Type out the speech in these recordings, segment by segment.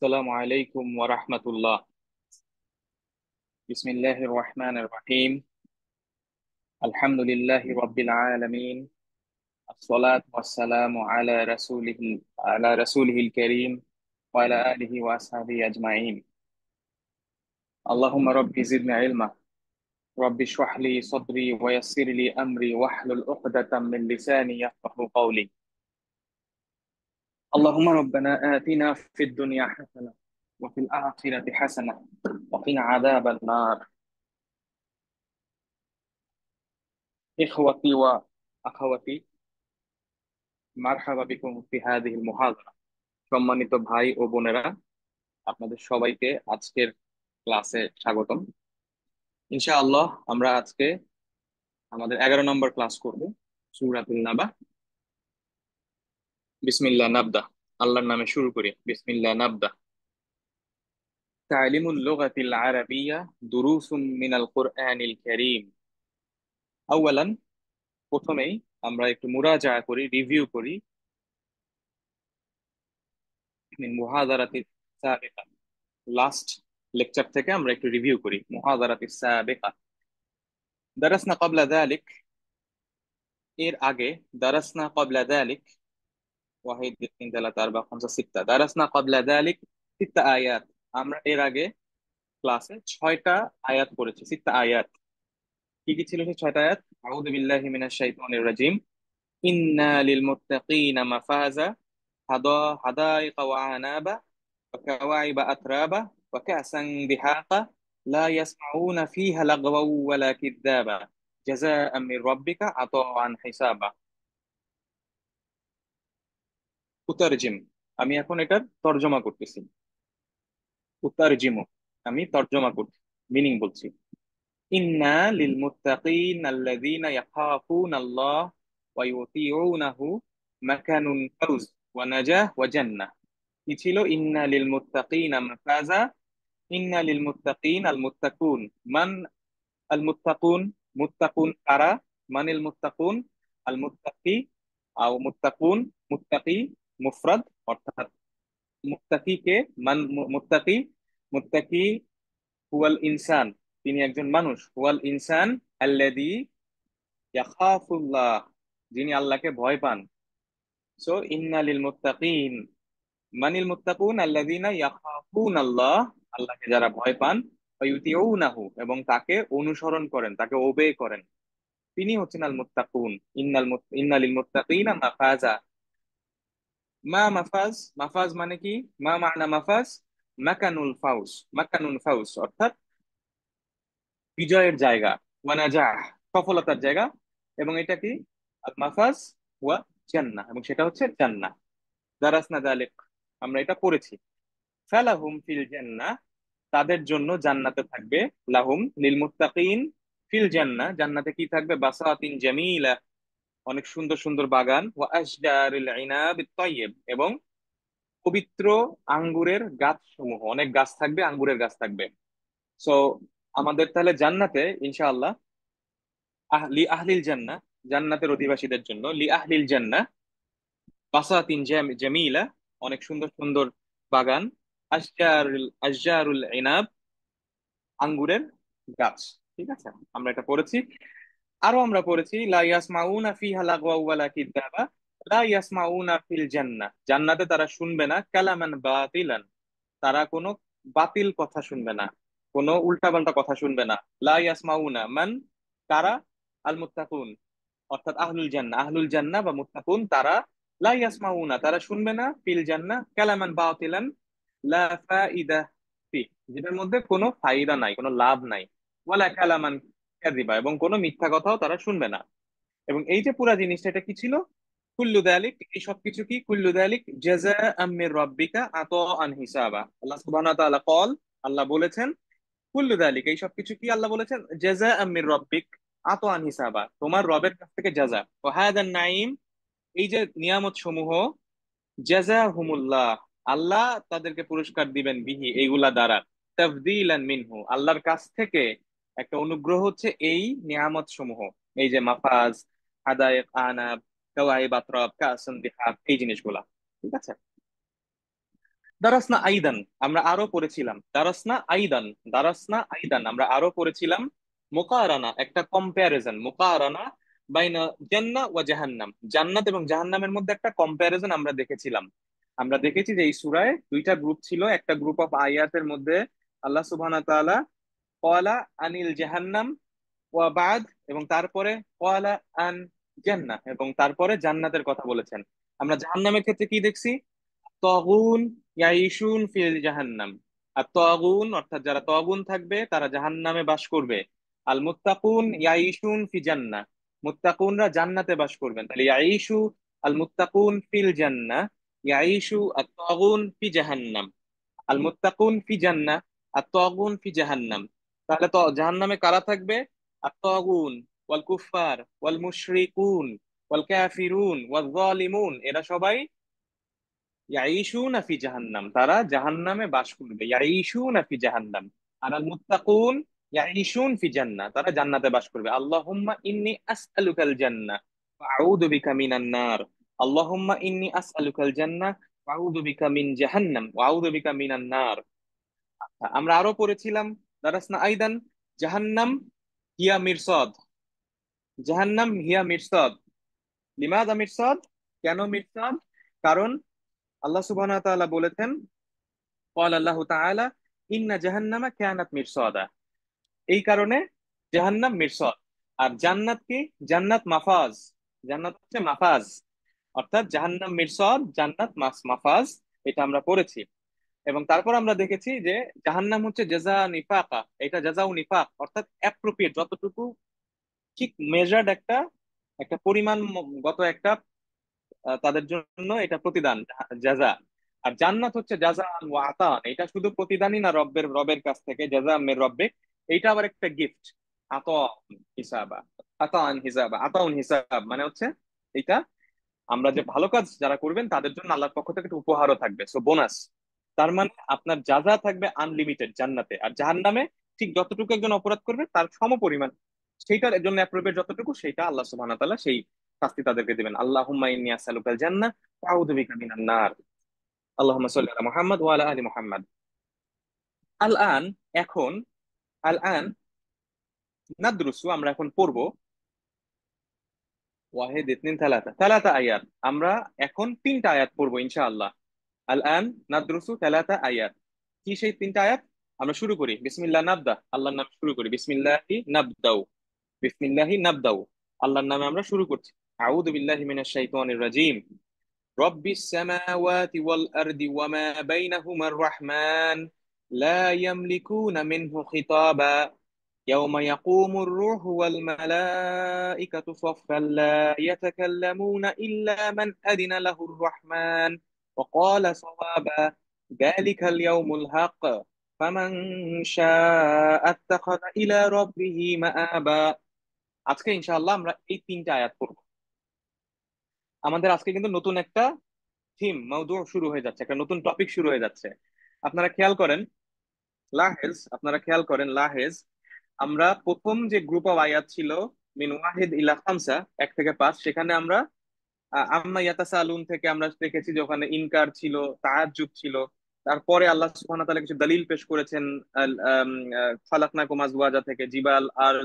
আসসালামু আলাইকুম ওয়া রাহমাতুল্লাহ। বিসমিল্লাহির রহমানির রহিম। আলহামদুলিল্লাহি রাব্বিল আলামিন। আসসালাতু ওয়াসসালামু আলা রাসূলিহিল কারীম ওয়া আলা আলিহি ওয়া আসহাবিহি আজমাইন। আল্লাহুম্মা রাব্বি জিদনি ইলমা, রাব্বি ইশরাহ লি সাদরি ওয়া ইয়াসসির লি আমরি ওয়াহলুল উকদাতাম মিন লিসানি ইয়াফকাহু কওলি। আল্লাহুম্মা রাব্বানা আতিনা ফিদ দুনিয়া হাসানাহ ওয়া ফিল আখিরাতি হাসানাহ ওয়া কিনা আযাবান নার। ইখওয়াতি ওয়া আখাওয়াতি, মারহাবা বিকুম ফি হাযিহিল মুহাদারা। সম্মানিত ভাই ও বোনেরা, আপনাদের সবাইকে আজকের ক্লাসে স্বাগতম। ইনশাআল্লাহ আমরা আজকে আমাদের 11 নম্বর ক্লাস করব, সূরাতুন নাবা। বিসমিল্লাহ নাবদা। আল্লাহর নামে শুরু করি। বিসমিল্লাহ নাবদা। তালিমুল লুগাতিল আরাবিয়্যা দুরুসুম মিনাল কুরআনিল কারীম। আওয়ালান, প্রথমেই আমরা একটু মুরাজা করি, রিভিউ করি মিন মুহাদারাতিস সাবিকা। লাস্ট লেকচার থেকে আমরা একটু রিভিউ করি মুহাদারাতিস সাবিকা। দারাসনা ক্বাবলা যালিক, এর আগে। দারাসনা ক্বাবলা যালিক, ওয়াহিদ, তিন, তালাত, আরবা, খামসা, সিত্তা। দারাসনা ক্বাবলা যালিক সিত্তা আয়াত। আমরা এর আগে ক্লাসে 6টা আয়াত পড়েছি। সিত্তা আয়াত। কি কি ছিল সেই 6টা আয়াত? আউযু বিল্লাহি মিনাশ শাইতানির রাজিম। ইন্না লিল মুত্তাকিনা মাফাজা, হাদাইকা ওয়া আনাবা ওয়া কাওয়াইবা আতরাবা ওয়া কাসান দিহাকা লা ইয়াসমাউনা ফিহা লাগওয়া ওয়ালা কিযাবা জাযাআম মির রাব্বিকা আতাআন হিসাবা। উতারজিম, আমি এখন এটার তর্জমা করতেছি। উতারজিমু, আমি তর্জমা করছি, মিনিং বলছি। ইন্না লিল মুত্তাকিন আল্লাযীনা ইয়াখাফুনাল্লাহ ওয়া ইউতিউনাহু মাকানুন ফাউজ ওয়া নাজাহ ওয়া জান্নাহ। কি ছিল? ইন্না লিল মুত্তাকিনা মাফাজা। ইন্না লিল মুত্তাকিন, আল মুত্তাকুন মান? আল মুত্তাকুন, মুত্তাকুন কারা? মানিল মুত্তাকুন? আল মুত্তাকি আও মুত্তাকুন। মুত্তাকি মুফরাদ, অর্থাৎ মুত্তাকি কে? মান মুত্তাকি। মুত্তাকি হুয়াল ইনসান, তিনি একজন মানুষ। হুয়াল ইনসান আল্লাযী ইয়াখাফুল্লাহ, যিনি আল্লাহকে ভয় পান। সো ইন্না লিল মুত্তাকিন, মানিল মুত্তাকুন আল্লাযীনা ইয়াখাফুনাল্লাহ, আল্লাহকে যারা ভয় পান। ওয়া ইউতিউনাহু, এবং তাকে অনুসরণ করেন, তাকে ওবে করেন, তিনি হচ্ছেন আল মুত্তাকুন। ইন্না লিল মুত্তাকিনা মাফাজা। মা মাফাজ, মাফাজ মানে কি? মা মা'না মাফাজ? মাকানুল ফাউজ, মাকানুল ফাউজ অর্থাৎ বিজয়ের জায়গা। ওয়ানাজাহ, সফলতার জায়গা। এবং এটা কি? আল মাফাজ ওয়া জান্নাহ, এবং সেটা হচ্ছে জান্নাহ। দারাসনা যালিক, আমরা এটা পড়েছি। ফালাহুম ফিল জান্নাহ, তাদের জন্য জান্নাতে থাকবে। লাহুম লিল মুত্তাকিন ফিল জান্নাহ, জান্নাতে কি থাকবে? বাসাতিন জামিলা, অনেক সুন্দর সুন্দর বাগান। ওয়া আশজারিল ইনাবিত তাইয়্যিব, এবং পবিত্র আঙ্গুরের গাছ সমূহ, অনেক গাছ থাকবে, আঙ্গুরের গাছ থাকবে। সো আমাদের তাহলে জান্নাতে ইনশাআল্লাহ লি আহলিল জান্নাহ, জান্নাতের অধিবাসীদের জন্য। লি আহলিল জান্নাহ বাসাতিন জামিলা, অনেক সুন্দর সুন্দর বাগান। আশজারুল ইনাব, আঙ্গুরের গাছ। ঠিক আছে, আমরা এটা পড়েছি। আরো আমরা পড়েছি লা ইয়াসমাউনা ফিহা লাগওয়া ওয়ালা কিযাবা। লা ইয়াসমাউনা ফিল জান্নাহ, জান্নাতে তারা শুনবে না কালামান বাতিলান, তারা কোনো বাতিল কথা শুনবে না, কোনো উল্টাপাল্টা কথা শুনবে না। লা ইয়াসমাউনা মান? কারা? আল মুত্তাকুন, অর্থাৎ আহলুল জান্নাহ। আহলুল জান্নাহ বা মুত্তাকুন তারা লা ইয়াসমাউনা, তারা শুনবে না ফিল জান্নাহ কালামান বাতিলান লা ফাইদা ফি, যেটার মধ্যে কোনো ফায়দা নাই, কোনো লাভ নাই। ওয়ালা কালামান কাযিবা, এবং কোনো মিথ্যা কথাও তারা শুনবে না। এবং এই যে পুরা জিনিসটা, এটা কি ছিল? কুল্লু যালিক, এই সবকিছু কি? কুল্লু যালিক জাযাআম মির রাব্বিকা আতাআন হিসাবা। আল্লাহ সুবহানাহু ওয়া তাআলা কল, আল্লাহ বলেছেন, কুল্লু যালিক, এই সবকিছু কি? আল্লাহ বলেছেন জাযাআম মির রাব্বিক আতাআন হিসাবা, তোমার রবের কাছ থেকে জাযা। ওয়া হাদান নাঈম, এই যে নিয়ামত সমূহ, জাযাহুমুল্লাহ, আল্লাহ তাদেরকে পুরস্কার দিবেন, বিহি, এইগুলা দ্বারা। তাফদীলান মিনহু, আল্লাহর কাছ থেকে একটা অনুগ্রহ হচ্ছে এই নিয়ামত সমূহ। এই যে মাফাজ, হাদায়েক, আনাব, কাওয়াইব, আতরাব, কাসান দিহাব, এই জিনিসগুলা। ঠিক আছে। দারাসনা আইদান, আমরা আরো পড়েছিলাম। দারাসনা আইদান, দারাসনা আইদান, আমরা আরো পড়েছিলাম। মুকারানা, একটা কম্পারিজন, মুকারানা বাইনা জান্নাহ ওয়া জাহান্নাম, জান্নাত এবং জাহান্নামের মধ্যে একটা কম্পারিজন আমরা দেখেছিলাম। আমরা দেখেছি যে এই সূরায় দুইটা গ্রুপ ছিল। একটা গ্রুপ অফ আয়াতের মধ্যে আল্লাহ সুবহানাহু ওয়া তাআলা ক্বালা আনিল জাহান্নাম ওয়া বাদ, এবং তারপরে ক্বালা আন জান্নাহ, এবং তারপরে জান্নাতের কথা বলেছেন। আমরা জাহান্নামের ক্ষেত্রে কি দেখছি? তগুন ইয়াইশুন ফিল জাহান্নাম। আর তগুন অর্থাৎ যারা তগুন থাকবে তারা জাহান্নামে বাস করবে। আল মুত্তাকুন ইয়াইশুন ফি জান্নাহ, মুত্তাকুনরা জান্নাতে বাস করবেন। তাহলে ইয়াইশু আল মুত্তাকুন ফিল জান্নাহ, ইয়াইশু আত তগুন ফি জাহান্নাম। আল মুত্তাকুন ফি জান্নাহ, আর তগুন ফি জাহান্নাম। তাহলে তো জাহান্নামে কারা থাকবে? আর তগুন ওয়াল কুফার ওয়াল মুশরিকুন ওয়াল কাফিরুন ওয়াল জালিমুন, এরা সবাই ইয়াইশুনা ফি জাহান্নাম, তারা জাহান্নামে বাস করবে। ইয়াইশুনা ফি জাহান্নাম। আর আল মুত্তাকুন ইয়াইশুন ফি জান্নাহ, তারা জান্নাতে বাস করবে। আল্লাহুম্মা ইন্নী আসআলুকাল জান্নাহ ওয়া আউযু বিকা মিনান নার। আল্লাহুম্মা ইন্নী আসআলুকাল জান্নাহ ওয়া আউযু বিকা মিন জাহান্নাম ওয়া আউযু বিকা মিনান নার। আমরা আরো পড়েছিলাম দারাসনা আইদান, জাহান্নাম হিয়া মিরসাদ, জাহান্নাম হিয়া মিরসাদ। লিমাযা মিরসাদ? কেন মিরসাদ? কারণ আল্লাহ সুবহানাহু ওয়া তাআলা বলেছেন, ক্বাল আল্লাহু তাআলা ইন্না জাহান্নামা কানাত মিরসাদা, এই কারণে জাহান্নাম মিরসাদ। আর জান্নাত কি? জান্নাত মাফাজ, জান্নাত হচ্ছে মাফাজ। অর্থাৎ জাহান্নাম মিরসাদ, জান্নাত মাফাজ, এটা আমরা পড়েছি। এবং তারপর আমরা দেখেছি যে জাহান্নাম হচ্ছে জাযা নিফাকা, এটা জাযাউ নিফাক, অর্থাৎ অ্যাপ্রোপ্রিয়েট, যতটুকু ঠিক মেজার্ড একটা একটা পরিমাণগত একটা তাদের জন্য এটা প্রতিদান, জাযা। আর জান্নাত হচ্ছে জাযাআন ওয়া আতান, এটা শুধু প্রতিদানই না রবের কাছ থেকে, জাযা মির রব্বিক, এটা আবার একটা গিফট। আতান হিসাবা, আতান হিসাবা, আতাউন হিসাব মানে হচ্ছে এটা আমরা যে ভালো কাজ যারা করবেন তাদের জন্য আল্লাহর পক্ষ থেকে একটা উপহারও থাকবে, সো বোনাস। তার মানে আপনার যা থাকবে আনলিমিটেড জান্নাতে। আর জাহান্নামে ঠিক যতটুকু একজন অপরাধ করবে তার সমপরিমাণ, সেইটার জন্য অ্যাপ্রোপ্রিয়েট যতটুকু, সেইটা আল্লাহ সুবহানাহু ওয়া তাআলা সেই শাস্তি তাদেরকে দিবেন। আল্লাহুম্মা ইন্নী আসআলুকাল জান্নাহ ওয়া আউযু বিকা মিনান নার। আল্লাহুম্মা সাল্লি আলা মুহাম্মাদ ওয়া আলা আলি মুহাম্মাদ। আল আন, এখন, আল আন নাদরুসু, আমরা এখন পড়বো ওয়াহিদ ইতনিন থালাতা, থালাতা আয়াত, আমরা এখন তিনটা আয়াত পড়বো ইনশাআল্লাহ। আল আন নাদরুসু থালাতা আয়াত। কি সেই তিনটা আয়াত? আমরা শুরু করি বিসমিল্লাহ নাবদা, আল্লাহর নামে শুরু করি। বিসমিল্লাহি নাবদাউ, বিসমিল্লাহি নাবদাউ, আল্লাহর নামে আমরা শুরু করছি। আউযু বিল্লাহি মিনাশ শাইতানির রাজিম। রব্বিস সামাওয়াতি ওয়াল আরদি ওয়া মা বাইনাহুমার রাহমান লা ইয়ামলিকুনা মিনহু খিতাবা يوم يقوم الروح والملائكة صفا لا يتكلمون إلا من أذن له الرحمن وقال صوابا ذلك اليوم الحق فمن شاء اتخذ إلى ربه مآبا। আজকে ইনশাআল্লাহ আমরা এই তিনটা আয়াত পড়ব। আমাদের আজকে কিন্তু নতুন একটা থিম মওদু শুরু হয়ে যাচ্ছে, একটা নতুন টপিক শুরু হয়ে যাচ্ছে। আপনারা খেয়াল করেন, লাহেজ, আপনারা খেয়াল করেন, লাহেজ, আমরা প্রথম যে গ্রুপ অফ আয়াত ছিল মিন ওয়াহিদ ইলা খামসা, 1 থেকে 5, সেখানে আমরা আম্মা ইয়াতাসালুন থেকে আমরা দেখেছি যে ওখানে ইনকার ছিল, তাআজ্জুব ছিল। তারপরে আল্লাহ সুবহানাহু ওয়া তাআলা কিছু দলিল পেশ করেছেন, খালাকনাকুম আজওয়াজা থেকে, জিবাল আর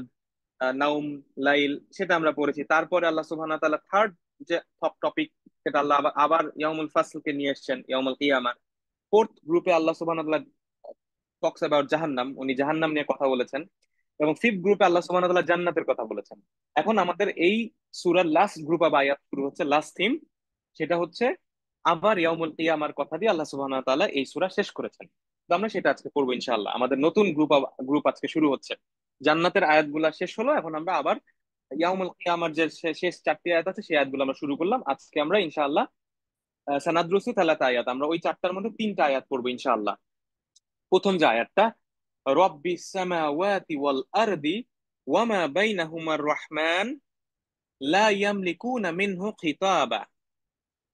নাউম লাইল, সেটা আমরা পড়েছি। তারপরে আল্লাহ সুবহানাহু ওয়া তাআলা থার্ড যে টপিক, সেটা আল্লাহ আবার আবার ইয়াউমুল ফাসলকে নিয়ে এসেছেন, ইয়াউমুল কিয়ামা। ফোর্থ গ্রুপে আল্লাহ সুবহানাহু ওয়া তাআলা টক্স অ্যাবাউট জাহান্নাম, উনি জাহান্নাম নিয়ে কথা বলেছেন। এবং ফিফথ গ্রুপে আল্লাহ সুবহানাহু ওয়া তাআলা জান্নাতের কথা বলেছেন। এখন আমাদের এই সূরার লাস্ট গ্রুপ অফ আয়াত শুরু হচ্ছে, লাস্ট থিম, সেটা হচ্ছে আবার ইয়াউমুল কিয়ামার কথা দিয়ে আল্লাহ সুবহানাহু ওয়া তাআলা এই সূরা শেষ করেছেন। তো আমরা সেটা আজকে পড়বো ইনশাআল্লাহ। আমাদের নতুন গ্রুপ আজকে শুরু হচ্ছে। জান্নাতের আয়াতগুলা শেষ হলো, এখন আমরা আবার ইয়াউমুল কিয়ামার যে শেষ 4টি আয়াত আছে সেই আয়াতগুলো আমরা শুরু করলাম। আজকে আমরা ইনশাআল্লাহ সানাদ্রুসু থালাতা আয়াত, আমরা ওই 4টার মধ্যে 3টা আয়াত পড়বো ইনশাআল্লাহ। প্রথম যে আয়াতটা, রব্বিস সামাওয়াতি ওয়াল আরদি ওয়ামা বাইনাহুমার রহমান লা ইয়ামলিকুনা মিনহু খিতাবা।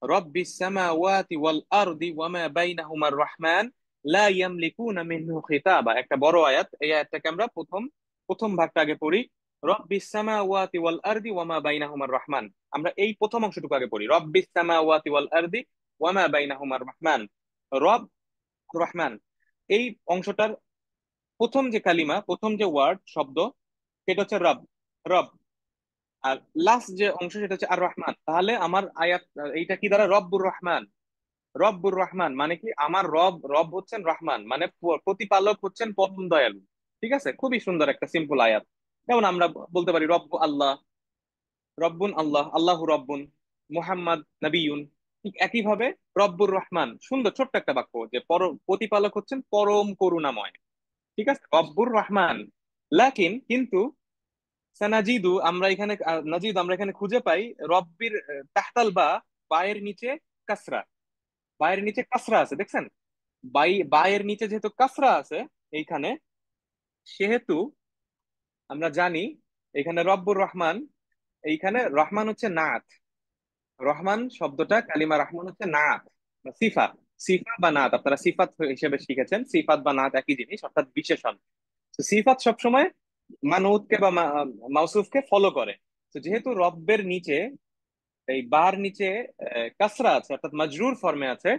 রব্বিস সামাওয়াতি ওয়াল আরদি ওয়ামা বাইনাহুমার রহমান লা ইয়ামলিকুনা মিনহু খিতাবা, একটা বড় আয়াত। এই আয়াতটাকে আমরা প্রথম প্রথম ভাগটা আগে পড়ি। রব্বিস সামাওয়াতি ওয়াল আরদি ওয়ামা বাইনাহুমার রহমান, আমরা এই প্রথম অংশটুকু আগে পড়ি। রব্বিস সামাওয়াতি ওয়াল আরদি ওয়ামা বাইনাহুমার রহমান। রব রহমান, এই অংশটার প্রথম যে কালিমা, প্রথম যে ওয়ার্ড শব্দ, সেটা হচ্ছে রব। রব। আর লাস্ট যে অংশ সেটা হচ্ছে আর রহমান। তাহলে আমার আয়াত এইটা কি দ্বারা রব্বুর রহমান। রব্বুর রহমান মানে কি, আমার রব, রব হচ্ছেন রহমান, মানে প্রতিপালক হচ্ছেন পরম দয়ালু। ঠিক আছে, খুবই সুন্দর একটা সিম্পল আয়াত। যেমন আমরা বলতে পারি রব্বু আল্লাহ, রব্বুন আল্লাহ, আল্লাহু রব্বুন, মুহাম্মদ নবিয়ুন। ঠিক একইভাবে রব্বুর রহমান, সুন্দর ছোট্ট একটা বাক্য যে প্রতিপালক হচ্ছেন পরম করুণাময়। ঠিক আছে, রব্বুর রহমান। লাকিন কিন্তু সানাজিদু, আমরা এখানে নাজিদ আমরা এখানে খুঁজে পাই রব্বির তাহতাল বা, বায়ের নিচে কাসরা। বায়ের নিচে কাসরা আছে, দেখছেন? বায়ের নিচে যেহেতু কাসরা আছে এইখানে, সেহেতু আমরা জানি এখানে রব্বুর রহমান, এইখানে রহমান হচ্ছে নাত। রহমান শব্দটা, কালিমা রহমান হচ্ছে নাত বা সিফা। সিফা বা নাত আপনারা সিফাত হিসেবে শিখেছেন, সিফাত বা নাত একই জিনিস, অর্থাৎ বিশেষণ। তো সিফাত সবসময় মানউতকে বা মাউসুফকে ফলো করে। তো যেহেতু রব্বের নিচে, এই বার নিচে কাসরা আছে, অর্থাৎ মাজরুর ফর্মে আছে,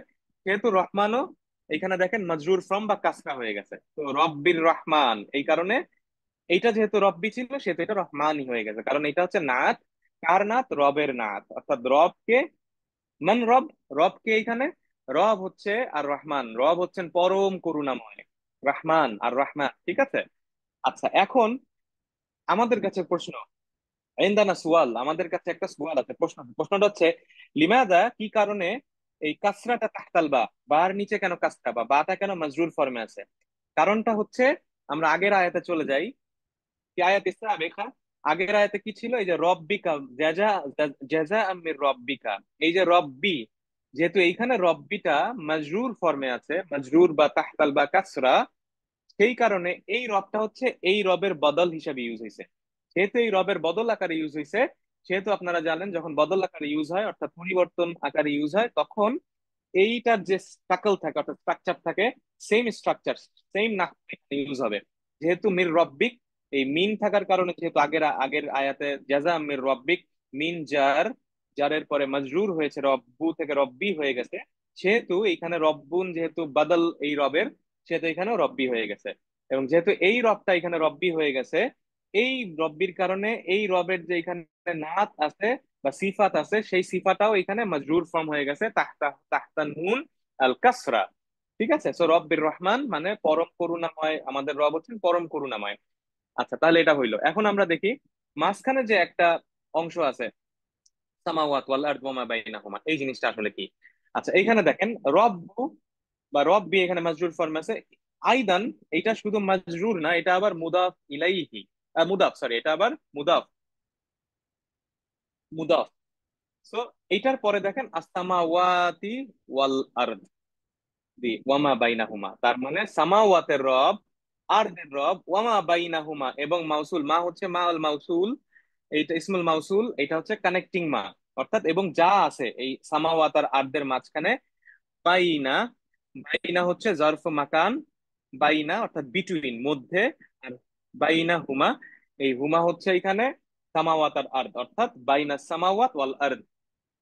সেহেতু রহমানও এখানে দেখেন মাজরুর ফর্ম বা কাসরা হয়ে গেছে। তো রব্বির রহমান, এই কারণে এইটা যেহেতু রব্বি ছিল সেহেতু এটা রহমানই হয়ে গেছে, কারণ এটা হচ্ছে নাত। কার নাত? রবের নাত, অর্থাৎ রবকে। মান রব, রবকে এইখানে, রব হচ্ছে আর রহমান, রব হচ্ছেন পরম করুণাময়। রহমান আর রহমান, ঠিক আছে। আচ্ছা, এখন আমাদের কাছে প্রশ্ন, ইনদানা সুয়াল, আমাদের কাছে একটা সুয়াল আছে, প্রশ্নটা হচ্ছে লিমাদা, কি কারণে এই কাসরাটা তাহতাল বা, বার নিচে কেন কাসরা, বা বাটা কেন মাজরুর ফর্মে আছে? কারণটা হচ্ছে, আমরা আগের আয়াতে চলে যাই। কি আয়াত ইসলামিকা, আগের আয়াতে কি ছিল? এই যে রব্বিকা, জাজা, জাজা আমির রব্বিকা, এই যে রব্বি, যেহেতু এইখানে রব্বিটা মাজরুর ফর্মে আছে, মাজরুর বা তাহতাল বা কাসরা, সেই কারণে এই রবটা হচ্ছে এই রবের বদল হিসেবে ইউজ হয়েছে। যেহেতু এই রবের বদল আকারে ইউজ হয়েছে, সেহেতু আপনারা জানেন যখন বদল আকারে ইউজ হয়, অর্থাৎ পরিবর্তন আকারে ইউজ হয়, তখন এইটার যে স্ট্রাকল থাকে, অর্থাৎ স্ট্রাকচার থাকে, সেম স্ট্রাকচার, সেম না ইউজ হবে। যেহেতু মির রব্বিক, এই মিন থাকার কারণে, যেহেতু আগের আগের আয়াতে জাজা মির রব্বিক, মিন জার, জারের পরে মজরুর হয়েছে, রব্বু থেকে রব্বি হয়ে গেছে, সেহেতু এখানে রব্বুন যেহেতু বদল এই রবের, সেহেতু এখানেও রব্বি হয়ে গেছে। এবং যেহেতু এই রবটা এখানে রব্বি হয়ে গেছে, এই রব্বির কারণে এই রবের যে এখানে নাত আছে বা সিফাত আছে, সেই সিফাটাও এখানে মজরুর ফর্ম হয়ে গেছে তাহতা, তাহতা নুন আল কাসরা। ঠিক আছে, সো রব্বির রহমান মানে পরম করুণাময়, আমাদের রব হচ্ছেন পরম করুণাময়। আচ্ছা, তাহলে এটা হইলো। এখন আমরা দেখি মাঝখানে যে একটা অংশ আছে, সামাওয়াত ওয়াল আরদ ওয়া মা বাইনাহুমা, এই জিনিসটা আসলে কি? আচ্ছা, এইখানে দেখেন রব্বু বা রব্বি এখানে মাজরুর ফর্ম আছে। আইদান, এটা শুধু মাজরুর না, এটা আবার মুদাফ ইলাইহি, মুদাফ, সরি, এটা আবার মুদাফ, মুদাফ। সো এইটার পরে দেখেন আসসামাওয়াতি ওয়াল আরদ দি ওয়ামা বাইনাহুমা, তার মানে সামাওয়াতের রব, আরদের রব, ওয়ামা বাইনাহুমা, এবং মাউসুল, মা হচ্ছে মা আল মাউসুল, এইটা ইসমুল মাউসুল, এটা হচ্ছে কানেক্টিং মা, অর্থাৎ এবং যা আছে এই সামাওয়াত আর আরদের মাঝখানে। বাইনা, বাইনা হচ্ছে জরফ মাকান, বাইনা অর্থাৎ বিটুইন, মধ্যে। আর বাইনা হুমা, এই হুমা হচ্ছে এখানে সামাওয়াত আর আরদ, অর্থাৎ বাইনা সামাওয়াত ওয়াল আরদ।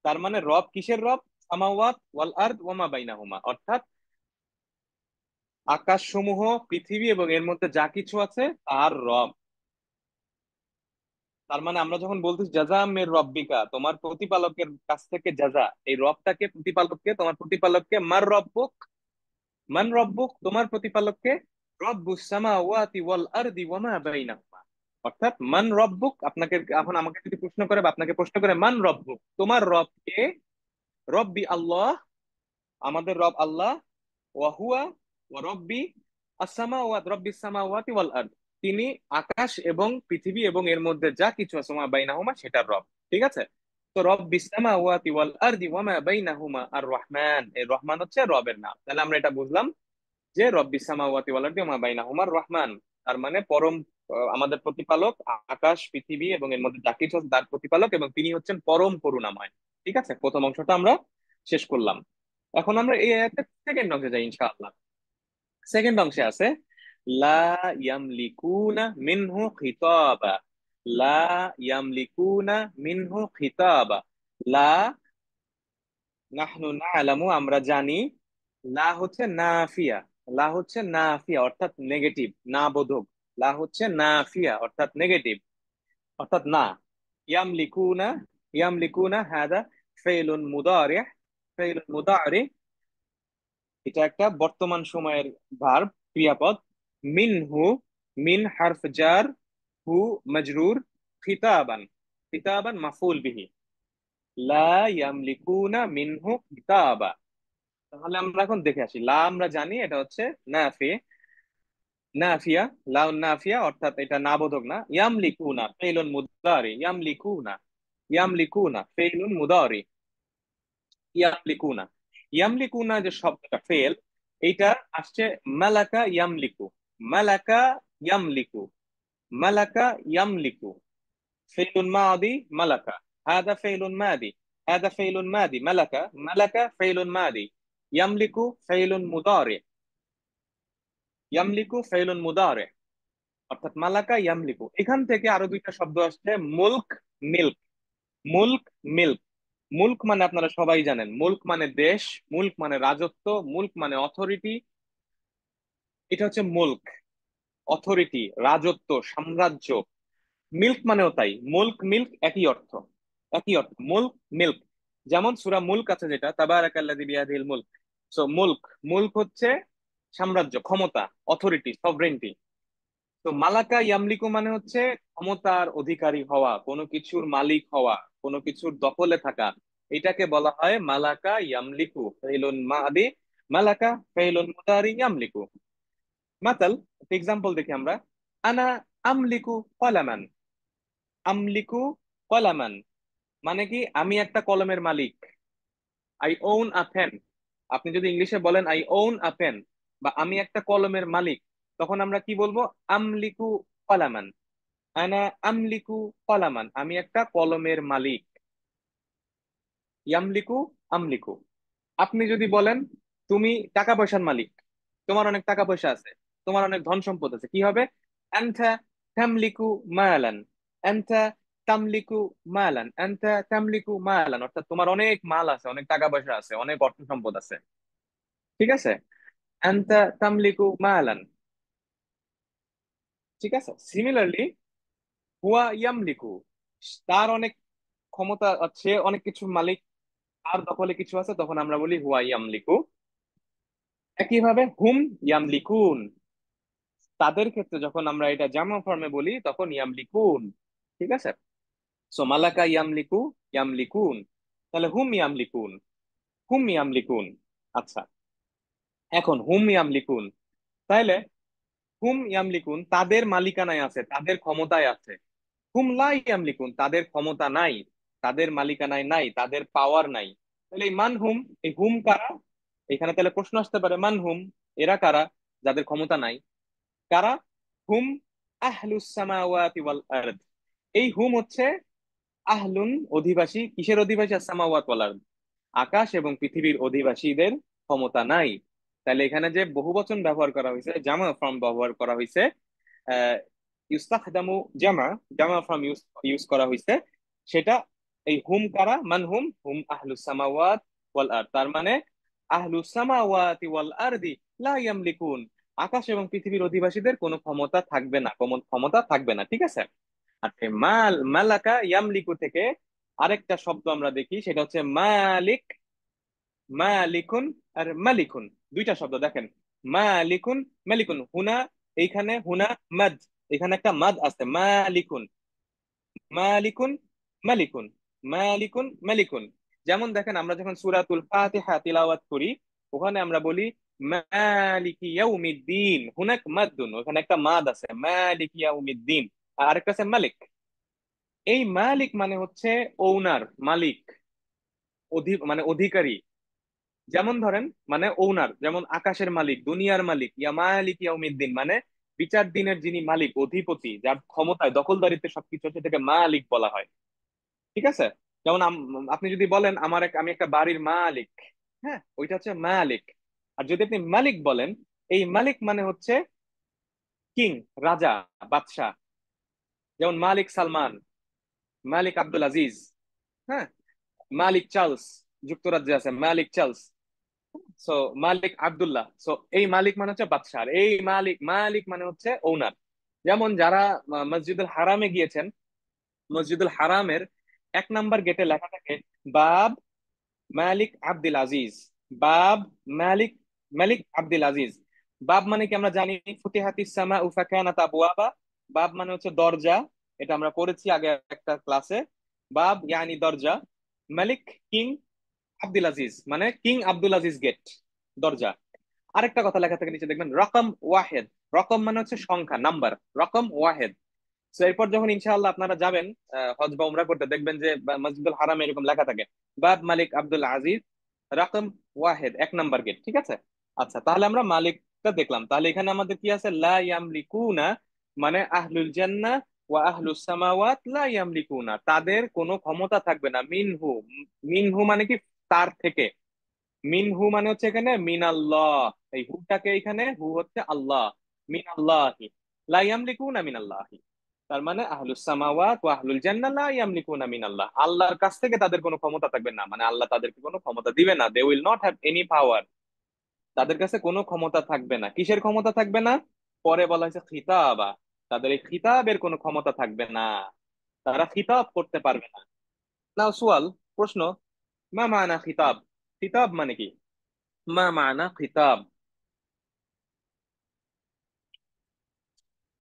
তার মানে রব কিসের রব? সামাওয়াত ওয়াল আরদ ওয়ামা বাইনাহুমা, অর্থাৎ আকাশ সমূহ, পৃথিবী এবং এর মধ্যে যা কিছু আছে তার রব। তার মানে আমরা যখন বলতেছি জাজা মের রব্বিকা, তোমার প্রতিপালকের কাছ থেকে জাজা, এই রবটাকে, প্রতিপালককে, তোমার প্রতিপালককে, মার রব্বুক, মান রব্বুক, তোমার প্রতিপালককে, রব্বুস সামাওয়াতি ওয়াল আরদি ওয়া মা বাইনাহুমা, অর্থাৎ মান রব্বুক, আপনাকে এখন আমাকে যদি প্রশ্ন করে বা আপনাকে প্রশ্ন করে মান রব্বুক, তোমার রব কে? রব্বি আল্লাহ, আমাদের রব আল্লাহ। ওয়া হুয়া ওয়া রব্বি আস-সামাওয়াত, রব্বিস সামাওয়াতি ওয়াল আরদ, তিনি আকাশ এবং পৃথিবী এবং এর মধ্যে যা কিছু আছে, মা বাইনাহুমা, সেটার রব। ঠিক আছে, তো রব্বিস সামাওয়াতি ওয়াল আরদি ওয়া মা বাইনাহুমা আর রহমান, এই রহমান হচ্ছে রবের নাম। তাহলে আমরা এটা বুঝলাম যে রব্বিস সামাওয়াতি ওয়াল আরদি ওয়া মা বাইনাহুমার রহমান, তার মানে পরম, আমাদের প্রতিপালক, আকাশ পৃথিবী এবং এর মধ্যে যা কিছু আছে তার প্রতিপালক, এবং তিনি হচ্ছেন পরম করুণাময়। ঠিক আছে, প্রথম অংশটা আমরা শেষ করলাম। এখন আমরা এই আয়াতের সেকেন্ড অংশে যাই ইনশাআল্লাহ। সেকেন্ড অংশে আছে লা ইয়ামলিকুনা মিনহু খিতাবা, লা ইয়ামলিকুনা মিনহু খিতাবা। লা, নাহনু না'লামু, আমরা জানি, লা হচ্ছে নাফিয়া। লা হচ্ছে নাফিয়া অর্থাৎ নেগেটিভ, না বোধক। লা হচ্ছে নাফিয়া অর্থাৎ নেগেটিভ, অর্থাৎ না। ইয়ামলিকুনা, ইয়ামলিকুনা হাদা ফেইলুন মুদারি। ফেইলুন মুদারি এটা একটা বর্তমান সময়ের ভার্ব, ক্রিয়াপদ। মিনহু, মিন হারফ জার, হু মজরুর, খিতাবান, খিতাবান মাফুল বিহি। লা ইয়ামলিকুনা মিনহু কিতাবা। তাহলে আমরা এখন দেখে আসি। লা আমরা জানি এটা হচ্ছে নাফি, নাফিয়া। লা নাফিয়া অর্থাৎ এটা নাবোধক না। ইয়ামলিকুনা ফেইলুন মুদারি, ইয়ামলিকুনা, ইয়ামলিকুনা ফেইলুন মুদারি, ইয়ামলিকুনা। ইয়ামলিকুনা যে শব্দটা ফেল, এইটা আসছে মালাকা ইয়ামলিকু, মালাকা ইয়ামলিকু, মালাকা ইয়ামলিকু। ফেইলুন মাদি মালাকা, হাদা ফেইলুন মাদি, হাদা ফেইলুন মাদি। মালাকা, মালাকা ফেইলুন মাদি। ইয়ামলিকু ফেইলুন মুদারি, ইয়ামলিকু ফেইলুন মুদারি। অর্থাৎ মালাকা ইয়ামলিকু। এখান থেকে আরো দুইটা শব্দ আসছে, মুলক, মিল্ক। মুলক, মিল্ক। মুলক মানে আপনারা সবাই জানেন, মুলক মানে দেশ, মুলক মানে রাজত্ব, মুলক মানে অথরিটি। এটা হচ্ছে মুলক, অথরিটি, রাজত্ব, সাম্রাজ্য। মিল্ক মানেও তাই, মুলক মিল্ক একই অর্থ, একই অর্থ, মুলক মিল্ক। যেমন সূরা মুলক আছে যেটা, তাবারাকাল্লাযী বিয়াদিহিল মুলক। সো মুলক, মুলক হচ্ছে সাম্রাজ্য, ক্ষমতা, অথরিটি, সভরেন্টি। তো মালাকা ইয়ামলিকু মানে হচ্ছে ক্ষমতার অধিকারী হওয়া, কোনো কিছুর মালিক হওয়া, কোনো কিছুর দখলে থাকা। এটাকে বলা হয় মালাকা ইয়ামলিকু ফেইলুন মাদি, মালাকা ফেইলুন মুদারি ইয়ামলিকু। মাতাল, এক্সাম্পল দেখি আমরা। আনা আমলিকু কলামান, আমলিকু কলামান মানে কি আমি একটা কলমের মালিক। I own a pen. আপনি যদি ইংলিশে বলেন আই ওন আ পেন, বা আমি একটা কলমের মালিক, তখন আমরা কি বলবো? আমলিকু কলামান। আনা আমলিকু কলামান, আমি একটা কলমের মালিক। ইয়ামলিকু, আমলিকু। আপনি যদি বলেন তুমি টাকা পয়সার মালিক, তোমার অনেক টাকা পয়সা আছে, তোমার অনেক ধন সম্পদ আছে, কি হবে? আনতা তামলিকু মালান, আনতা তামলিকু মালান, আনতা তামলিকু মালান। অর্থাৎ তোমার অনেক মাল আছে, অনেক টাকা পয়সা আছে, অনেক অর্থ সম্পদ আছে। ঠিক আছে? আনতা তামলিকু মালান। ঠিক আছে, সিমিলারলি হুয়া ইয়ামলিকু, তার অনেক ক্ষমতা আছে, অনেক কিছু মালিক, তার দখলে কিছু আছে, তখন আমরা বলি হুয়া ইয়ামলিকু। একইভাবে হুম ইয়ামলিকুন, তাদের ক্ষেত্রে যখন আমরা এটা জামা ফর্মে বলি তখন ইয়ামলিকুন। ঠিক আছে? সো মালাকা ইয়ামলিকু, ইয়ামলিকুন। তাহলে হুম ইয়ামলিকুন, হুম ইয়ামলিকুন। আচ্ছা, এখন হুম ইয়ামলিকুন, তাইলে হুম ইয়ামলিকুন তাদের মালিকানায় আছে, তাদের ক্ষমতায় আছে। হুম লা ইয়ামলিকুন তাদের ক্ষমতা নাই, তাদের মালিকানায় নাই, তাদের পাওয়ার নাই। তাহলে এই মান হুম, এই হুম কারা? এখানে তাহলে প্রশ্ন আসতে পারে, মান হুম, এরা কারা যাদের ক্ষমতা নাই? কারা? হুম আহলুস সামাওয়াতি ওয়াল আরদ। এই হুম হচ্ছে আহলুন অধিবাসী, কিসের অধিবাসী? আস-সামাওয়াত ওয়াল আরদ, আকাশ এবং পৃথিবীর অধিবাসীদের ক্ষমতা নাই। তাহলে এখানে যে বহুবচন ব্যবহার করা হয়েছে, জামা ফর্ম ব্যবহার করা হয়েছে, আহ ইউস্তাখদামু জামা, জামা ফর্ম ইউজ ইউজ করা হয়েছে, সেটা এই হুম কারা? মান হুম, হুম আহলুস সামাওয়াত ওয়াল আরদ। তার মানে আহলুস সামাওয়াতি ওয়াল আরদি লা ইয়ামলিকুন, আকাশ এবং পৃথিবীর অধিবাসীদের কোনো ক্ষমতা থাকবে না, কোনো ক্ষমতা থাকবে না। ঠিক আছে? আর এই মালাকা ইয়ামলিকু থেকে আরেকটা শব্দ আমরা দেখি, সেটা হচ্ছে মালিক, মালিকুন আর মালিকুন। দুইটা শব্দ দেখেন, মালিকুন, মালিকুন। হুনা, এইখানে হুনা মাদ, এখানে একটা মাদ আছে, মালিকুন, মালিকুন, মালিকুন, মালিকুন, মালিকুন। যেমন দেখেন আমরা যখন সূরাতুল ফাতিহা তিলাওয়াত করি, ওখানে আমরা বলি মালিকি ইয়াউমিদ্দিন, হুনাক মাদ্দুন, ওখানে একটা মাদ আছে, মালিকি ইয়াউমিদ্দিন। আর আরেকটা আছে মালিক। এই মালিক মানে হচ্ছে ওনার, মালিক, মানে অধিকারী। যেমন ধরেন মানে ওনার, যেমন আকাশের মালিক, দুনিয়ার মালিক। ইয়া মালিক ইয়াউমিদ্দিন মানে বিচার দিনের যিনি মালিক, অধিপতি, যার ক্ষমতায় দখলদারিত্বে সবকিছু আছে, থেকে মালিক বলা হয়। ঠিক আছে? যেমন আপনি যদি বলেন আমি একটা বাড়ির মালিক, হ্যাঁ, ওইটা হচ্ছে মালিক। আর যদি আপনি মালিক বলেন, এই মালিক মানে হচ্ছে কিং, রাজা, বাদশাহ। যেমন মালিক সালমান, মালিক আব্দুল আজিজ, হ্যাঁ, মালিক চার্লস, যুক্তরাজ্যে আছে মালিক চার্লস। সো মালিক আব্দুল্লাহ, সো এই মালিক মানে হচ্ছে বাদশাহ, আর এই মালিক, মালিক মানে হচ্ছে ওনার। যেমন যারা মসজিদুল হারামে গিয়েছেন, মসজিদুল হারামের 1 নাম্বার গেটে লেখা থাকে বাব মালিক আব্দুল আজিজ, বাব মালিক, মালিক আব্দুল আজিজ। বাব মানে কি আমরা জানি, ফুতিহাতিস সামা ও ফাকানাত আবওয়াবা। বাব মানে হচ্ছে দরজা, এটা আমরা পড়েছি আগে একটা ক্লাসে। বাব ইয়ানি দরজা, মালিক কিং, আব্দুল আজিজ মানে কিং আব্দুল আজিজ গেট, দরজা। আরেকটা কথা লেখা থাকে নিচে দেখবেন রকম ওয়াহেদ, রকম মানে হচ্ছে সংখ্যা, নাম্বার, রকম ওয়াহেদ। তো এরপর যখন ইনশাআল্লাহ আপনারা যাবেন হজ বা উমরা করতে, দেখবেন যে মসজিদুল হারাম এরকম লেখা থাকে বাব মালিক আব্দুল আজিজ রকম ওয়াহেদ, 1 নাম্বার গেট, ঠিক আছে। আচ্ছা, তাহলে আমরা মালিকটা দেখলাম, তাহলে এখানে আমাদের কি আছে, লা ইয়ামলিকুনা মানে আহলুল জান্নাহ ওয়া আহলুস সামাওয়াত লা ইয়ামলিকুনা, তাদের কোনো ক্ষমতা থাকবে না, মিনহু, মিনহু মানে কি তার থেকে, মিনহু মানে হচ্ছে এখানে মিনাল্লাহ, এই হুটাকে এখানে হু হচ্ছে আল্লাহ, মিনাল্লাহি, লা ইয়ামলিকুনা মিনাল্লাহি। তার মানে আহলুস সামাওয়াত ওয়া আহলুল জান্নাহ লা ইয়ামলিকুনা মিনাল্লাহ, আল্লাহর কাছ থেকে তাদের কোনো ক্ষমতা থাকবে না, মানে আল্লাহ তাদেরকে কোনো ক্ষমতা দিবে না, they will not have any power, তাদের কাছে কোনো ক্ষমতা থাকবে না। কিসের ক্ষমতা থাকবে না? পরে বলা হয়েছে খিতাবা, তাদের এই খিতাবের কোনো ক্ষমতা থাকবে না, তারা খিতাব করতে পারবে না। নাও সুয়াল, প্রশ্ন, মা মানা খিতাব, খিতাব মানে কি? মা মানা খিতাব,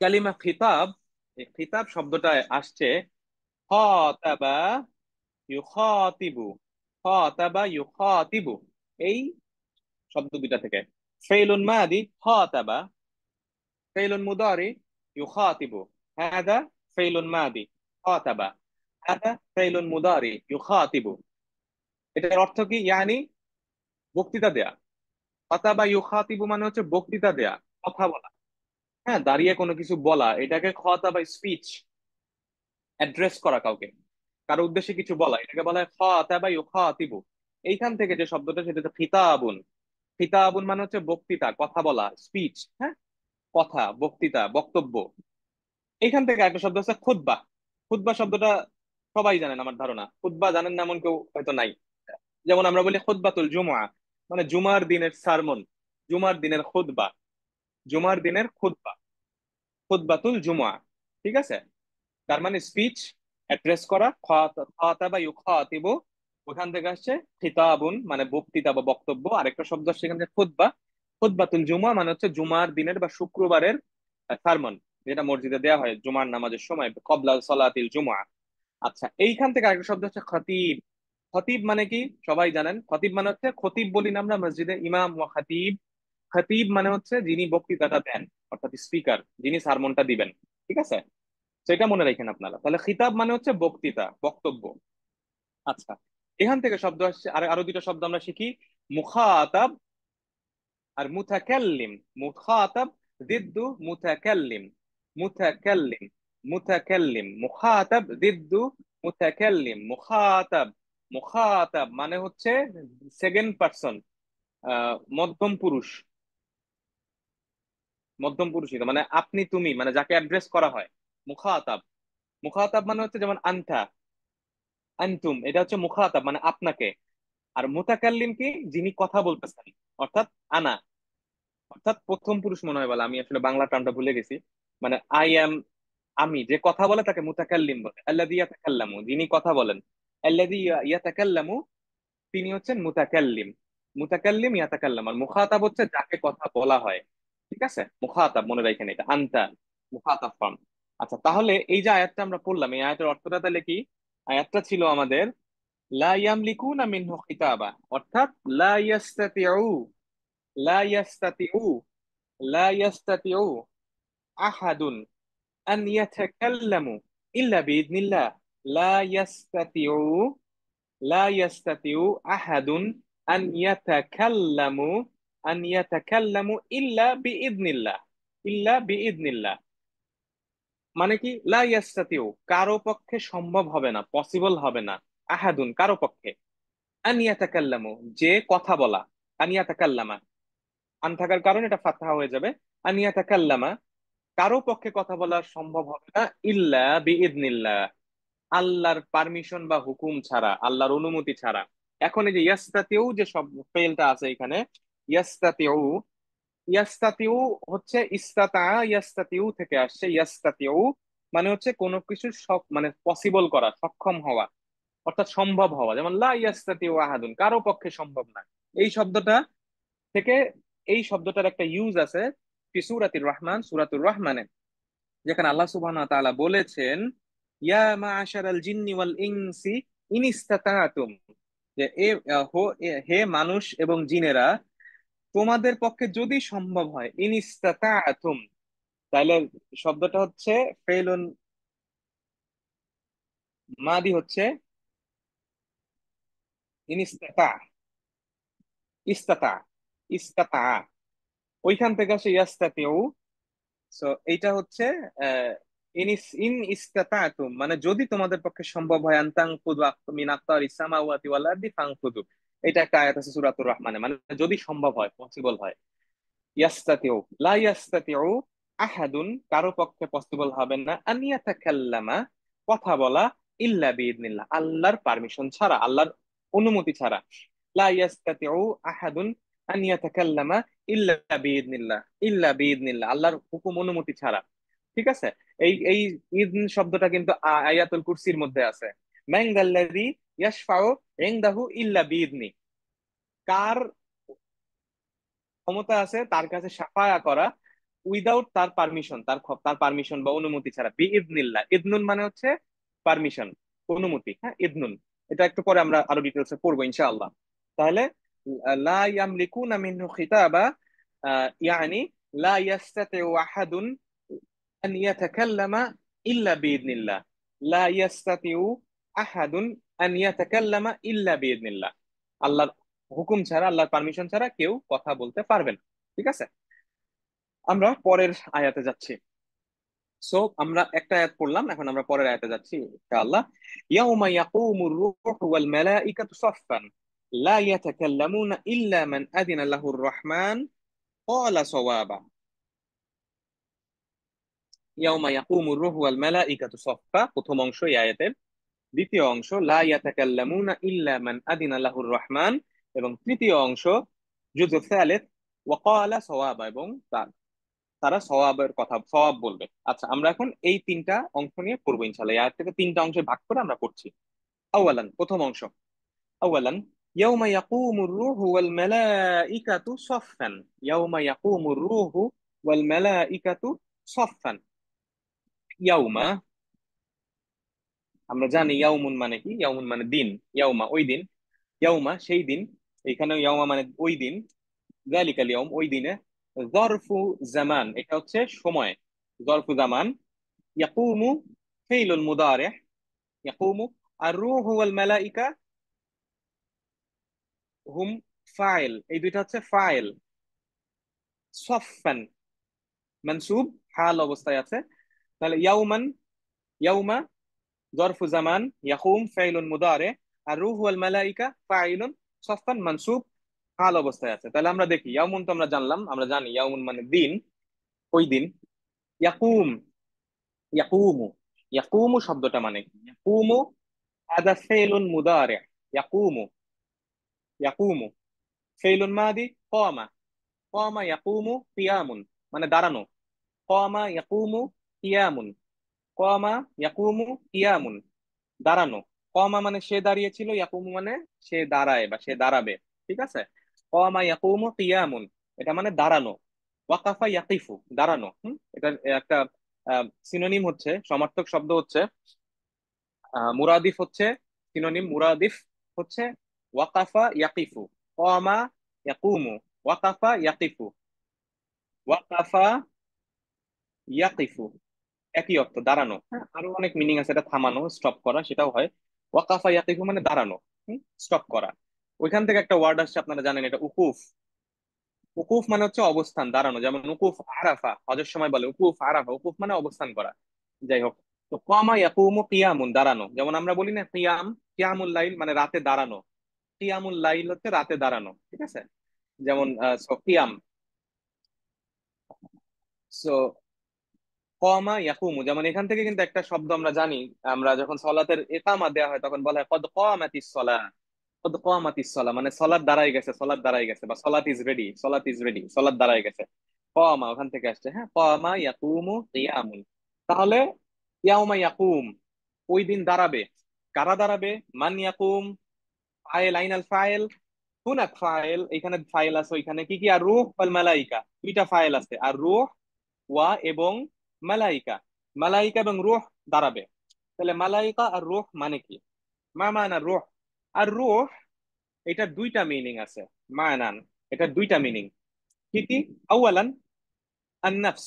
কালিমা খিতাব, এই খিতাব শব্দটা আসছে খাতাবা ইউখাতিবু, খাতাবা ইউখাতিবু, এই শব্দ দুইটা থেকে। ফেইলুন মাদি খাতাবা, ফেইলুন মুদারি ইউখাতিবু, হাদা ফেইলুন মাদি খাতাবা, হাদা ফেইলুন মুদারি ইউখাতিবু। এটার অর্থ কি? ইয়ানি বক্তৃতা দেয়া, খাতাবা ইউখাতিবু মানে হচ্ছে বক্তৃতা দেয়া, কথা বলা, হ্যাঁ, দাঁড়িয়ে কোনো কিছু বলা, এটাকে খাতাবা স্পিচ, অ্যাড্রেস করা কাউকে, কারো উদ্দেশ্যে কিছু বলা, এটাকে বলা হয় খাতাবা ইউখাতিবু। এইখান থেকে যে শব্দটা, সেটা হচ্ছে খিতাবুন। খিতাবুন মানে হচ্ছে বক্তৃতা, কথা বলা, স্পিচ, হ্যাঁ, কথা, বক্তৃতা, বক্তব্য। এইখান থেকে একটা শব্দ হচ্ছে খুতবা। খুতবা শব্দটা সবাই জানেন আমার ধারণা, খুতবা জানেন না এমন কেউ হয়তো নাই। যেমন আমরা বলি খুতবাতুল জুমআ, মানে জুমার দিনের সারমন, জুমার দিনের খুতবা, জুমার দিনের খুতবা, খুতবাতুল জুমআ, ঠিক আছে। তার মানে স্পিচ, অ্যাড্রেস করা, খাতাবা ইউখাতিবু, ওখান থেকে আসছে খিতাবুন মানে বক্তৃতা বা বক্তব্য। আরেকটা শব্দ আসছে এখান থেকে খুতবা, খুতবাতুল জুমা মানে হচ্ছে জুমার দিনের বা শুক্রবারের সারমন, যেটা মসজিদে দেওয়া হয় জুমার নামাজের সময় কবলা সালাতিল জুমা। আচ্ছা, এইখান থেকে আরেকটা শব্দ হচ্ছে খতিব। খতিব মানে কি? সবাই জানেন, খতিব মানে হচ্ছে, খতিব বলি না আমরা মসজিদে, ইমাম ওয়া খতিব। খতিব মানে হচ্ছে যিনি বক্তৃতাটা দেন, অর্থাৎ স্পিকার, যিনি সারমনটা দিবেন, ঠিক আছে। সেটা মনে রাখেন আপনারা, তাহলে খিতাব মানে হচ্ছে বক্তৃতা, বক্তব্য। আচ্ছা, এখান থেকে শব্দ আসছে, আর আরো দুটো শব্দ আমরা শিখি, মুখাতাব আর মুতাকাল্লিম। মুখাতাব দিদ্দু মুতাকাল্লিম, মুতাকাল্লিম, মুতাকাল্লিম, মুখাতাব দিদ্দু মুতাকাল্লিম, মুখাতাব, মুখাতাব মানে হচ্ছে সেকেন্ড পার্সন, মধ্যম পুরুষ, মধ্যম পুরুষ, মানে আপনি তুমি, মানে যাকে অ্যাড্রেস করা হয়, মুখাতাব। মুখাতাব মানে হচ্ছে যেমন আনতা, আনতুম, এটা হচ্ছে মুখাতাব মানে আপনাকে। আর মুতাকাল্লিম কি? যিনি কথা বলতেছেন, অর্থাৎ আনা, অর্থাৎ প্রথম পুরুষ মনে হয় বলে, আমি আসলে বাংলা টার্মটা ভুলে গেছি। মানে আই অ্যাম, আমি, যে কথা বলে তাকে মুতাকাল্লিম বলে, আল্লাযী ইয়াতাকাল্লামু, যিনি কথা বলেন, আল্লাযী ইয়াতাকাল্লামু, তিনি হচ্ছেন মুতাকাল্লিম। মুতাকাল্লিম ইয়াতাকাল্লাম, আর মুখাতাব হচ্ছে যাকে কথা বলা হয়, ঠিক আছে। মুখাতাব মনে রাখেন, এটা আনতা, মুখাতাব ফর্ম। আচ্ছা, তাহলে এই যে আয়াতটা আমরা পড়লাম, এই আয়াতের অর্থটা তাহলে কি? আয়াতটা ছিল আমাদের লা ইয়ামলিকুনা মিনহু খিতাবা, অর্থাৎ লা ইয়াস্তাতিউ, লা ইয়াস্তাতিউ, লা ইয়াস্তাতিউ আহাদুন আন ইয়াতাকাল্লামু ইল্লা বিইذنিল্লাহ। লা ইয়াস্তাতিউ, লা ইয়াস্তাতিউ আহাদুন আন ইয়াতাকাল্লামু, আন ইয়াতাকাল্লামু ইল্লা বিইذনিল্লাহ, ইল্লা বিইذনিল্লাহ। মানে কি? লা ইয়াস্তাতিউ, কারো পক্ষে সম্ভব হবে না, পসিবল হবে না, আহাদুন কারো পক্ষে, আন ইয়াতাকাল্লামু যে কথা বলা, আন ইয়াতাকাল্লামা, আন থাকার কারণে এটা ফাতহা হয়ে যাবে, আন ইয়াতাকাল্লামা, কারো পক্ষে কথা বলা সম্ভব হবে না, ইল্লা বিইذনিল্লাহ, আল্লাহর পারমিশন বা হুকুম ছাড়া, আল্লাহর অনুমতি ছাড়া। এখন এই যে ইয়াস্তাতিউ যে সব ফেলটা আছে এখানে, ইয়াস্তাতিউ, ইয়াস্তাতিউ হচ্ছে ইস্তাতা ইয়াস্তাতিউ থেকে আসছে। ইয়াস্তাতিউ মানে হচ্ছে কোনো কিছু সব মানে পসিবল করা, সক্ষম হওয়া, অর্থাৎ সম্ভব হওয়া। যেমন লা ইয়াস্তাতিউ আহাদুন, কারো পক্ষে সম্ভব না। এই শব্দটা থেকে, এই শব্দটার একটা ইউজ আছে ফি সূরাতির রহমান, সূরাতুর রহমানে, যেখানে আল্লাহ সুবহানাহু ওয়া তাআলা বলেছেন ইয়া মা'আশারাল জিন্নি ওয়াল ইনসি ইন ইসতাতাতুম, যে হে মানুষ এবং জিনেরা, তোমাদের পক্ষে যদি সম্ভব হয়, ইন ইসতাতাতুম, তাহলে শব্দটা হচ্ছে ফেলুন মাদি হচ্ছে ইন ইসতাতা, ইস্তাতা, ইস্তাতা, ওইখান থেকে আসে ইয়াস্তাতিউ। সো এইটা হচ্ছে আহ, ইন ইসতাতাতুম মানে যদি তোমাদের পক্ষে সম্ভব হয়, আনতাং ফুদু মিন আকতারিস সামাওয়াতি ওয়াল আরদি ফাংফুদু। এটা একটা আয়াত আছে সূরাতুর রহমানে, মানে যদি সম্ভব হয়, পসিবল হয়। ইয়াস্তাতিউ, লা ইয়াস্তাতিউ আহাদুন, কারো পক্ষে পসিবল হবে না, আন ইয়াতাকাল্লামা, কথা বলা, ইল্লা বিইذনিল্লাহ, আল্লাহর পারমিশন ছাড়া, আল্লাহর অনুমতি ছাড়া। লা ইয়াস্তাতিউ আহাদুন আন ইয়াতাকাল্লামা ইল্লা বিইذনিল্লাহ, ইল্লা বিইذনিল্লাহ, আল্লাহর হুকুম অনুমতি ছাড়া। ঠিক আছে। এই ইذন শব্দটা কিন্তু আয়াতুল কুরসির মধ্যে আছে। মান যাল্লাযী ইয়াশফাউ ইনদাহু ইল্লা বিইذনি, কার ক্ষমতা আছে তার কাছে সাফায়া করা উইদাউট তার পারমিশন, তার পারমিশন বা অনুমতি ছাড়া। বি ইদনিল্লাহ, ইদনুন মানে হচ্ছে পারমিশন, অনুমতি। হ্যাঁ, ইদনুন, এটা একটু পরে আমরা আরো ডিটেলসে পড়বো ইনশাআল্লাহ। তাহলে লা ইয়ামলিকুনা মিনহু খিতাবা, ইয়ানি লা ইয়াস্তাতিউ আহাদুন আন ইয়াতাকাল্লামা ইল্লা বিইذনিল্লাহ, লা ইয়াস্তাতিউ আহাদুন আন ইয়াতাকাল্লামা ইল্লা বিইذনিল্লাহ, আল্লাহর হুকুম ছাড়া, আল্লাহর পারমিশন ছাড়া কেউ কথা বলতে পারবে না। ঠিক আছে, আমরা পরের আয়াতে যাচ্ছি। সো আমরা একটা আয়াত পড়লাম, এখন আমরা পরের আয়াতে যাচ্ছি ইনশাআল্লাহ। ইয়াউমা ইয়াকুমুর রূহু ওয়াল মালাইকাতু সাফফান লা ইয়াতাকাল্লামুনা ইল্লা মান আযিনা লাহুর রহমান ক্বালা সাওয়াবা। ইয়াউমা ইয়াকুমুর রূহু ওয়াল মালাইকাতু সাফফা, প্রথম অংশ এই আয়াতের। দ্বিতীয় অংশ লা ইয়াতাকাল্লামুনা ইল্লা মান আযিনা লাহুর রহমান, এবং তৃতীয় অংশ জুজু সালিস ওয়া ক্বালা সাওয়াবা, এবং তারা সওয়াবের কথা, সওয়াব বলবে। আচ্ছা, আমরা এখন এই তিনটা অংশ নিয়ে পড়বো ইনশাআল্লাহ। এই আয়াত থেকে তিনটা অংশে ভাগ করে আমরা পড়ছি। আওয়ালান, প্রথম অংশ। আওয়ালান ইয়াউমা ইয়াকুমুর রূহু ওয়াল মালাইকাতু সাফফান, ইয়াউমা ইয়াকুমুর রূহু ওয়াল মালাইকাতু সাফফান। ইয়াউমা, আমরা জানি ইয়াউমুন মানে কি, ইয়াউমুন মানে দিন, ইয়াউমা ওই দিন, ইয়াউমা সেই দিন, এখানে ইয়াউমা মানে ওই দিন, যালিকাল ইয়াউম ওই দিনে, জরফু জামান এটা হচ্ছে সময়, জরফু জামান। ইয়াকুমু ফেইলুল মুদারে, ইয়াকুমু, আর রূহ ওয়াল মালাইকা হুম ফাইল, এই দুইটা হচ্ছে ফাইল। সফফান মানসুব, হাল অবস্থায় আছে। তাহলে ইয়াউমান, ইয়াউমা জরফু জামান, ইয়াকুম ফাইলুন মুদারে, আর রূহ ওয়াল মালাইকা ফাইলুন, সফফান মানসুব, হাল অবস্থায় আছে। তাহলে আমরা দেখি, ইয়াউমুন তো আমরা জানলাম, আমরা জানি ইয়াউমুন মানে দিন, ওই দিন। ইয়াকুম, ইয়াকুমু, ইয়াকুমু শব্দটা মানে কি? ইয়াকুমু হাদা ফেইলুন মুদারে, ইয়াকুমু, ইয়াকুমু ফেইলুন মাদি কামা, কামা ইয়াকুমু কিয়ামুন মানে দাঁড়ানো, কামা ইয়াকুমু কিয়ামুন, কামা ইয়াকুমু কিয়ামুন দাঁড়ানো। কামা মানে সে দাঁড়িয়েছিল, ইয়াকুমু মানে সে দাঁড়ায় বা সে দাঁড়াবে। ঠিক আছে, কামা ইয়াকুমু কিয়ামুন এটা মানে দাঁড়ানো। ওয়াকাফা ইয়াকিফু দাঁড়ানো। এটা একটা সিনোনিম হচ্ছে, সমার্থক শব্দ হচ্ছে, মুরাদিফ হচ্ছে সিনোনিম, মুরাদিফ হচ্ছে ওয়াকাফা ইয়াকিফু, কামা ইয়াকুমু, ওয়াকাফা ইয়াকিফু, ওয়াকাফা ইয়াকিফু, একই অর্থ, দাঁড়ানো। হ্যাঁ, আরো অনেক মিনিং আছে, এটা থামানো, স্টপ করা, সেটাও হয়। ওয়াকাফা ইয়াকিফু মানে দাঁড়ানো, স্টপ করা। ওইখান থেকে একটা ওয়ার্ড আসছে, আপনারা জানেন, এটা উকুফ। উকুফ মানে হচ্ছে অবস্থান, দাঁড়ানো। যেমন উকুফ আরাফা, হজের সময় বলে উকুফ আরাফা, উকুফ মানে অবস্থান করা। যাই হোক, তো কামা ইয়াকুমু কিয়ামুন দাঁড়ানো, যেমন আমরা বলি না কিয়াম, কিয়ামুল লাইল মানে রাতে দাঁড়ানো, কিয়ামুল লাইল হচ্ছে রাতে দাঁড়ানো। ঠিক আছে, যেমন কিয়াম। সো কমা ইয়াকুমু, যেমন এখান থেকে কিন্তু একটা শব্দ আমরা জানি, আমরা যখন সলাতের ইকামা দেওয়া হয় তখন বলা হয় কদ কামাতিস সলাহ, কদ কামাতিস সালাহ মানে সালাত দাঁড়াই গেছে, সালাত দাঁড়াই গেছে, বা সালাত ইজ রেডি, সালাত ইজ রেডি, সালাত দাঁড়াই গেছে। কামা ওখান থেকে আসছে, হ্যাঁ, কামা ইয়াকুমু কিয়ামুন। তাহলে ইয়াউমা ইয়াকুম, ওই দিন দাঁড়াবে। কারা দাঁড়াবে? মান ইয়াকুম, ফাইল, আইনাল ফাইল, হুনাক ফাইল, এখানে ফাইল আছে, ওইখানে কি কি, আর রূহ ওয়াল মালাইকা, দুইটা ফাইল আছে, আর রূহ ওয়া এবং মালাইকা, মালাইকা এবং রূহ দাঁড়াবে। তাহলে মালাইকা আর রূহ মানে কি? মা মানা রূহ, আর রূহ, এটার দুইটা মিনিং আছে। মানান, এটার দুইটা মিনিং। কি কি? আউয়ালান আন নাফস,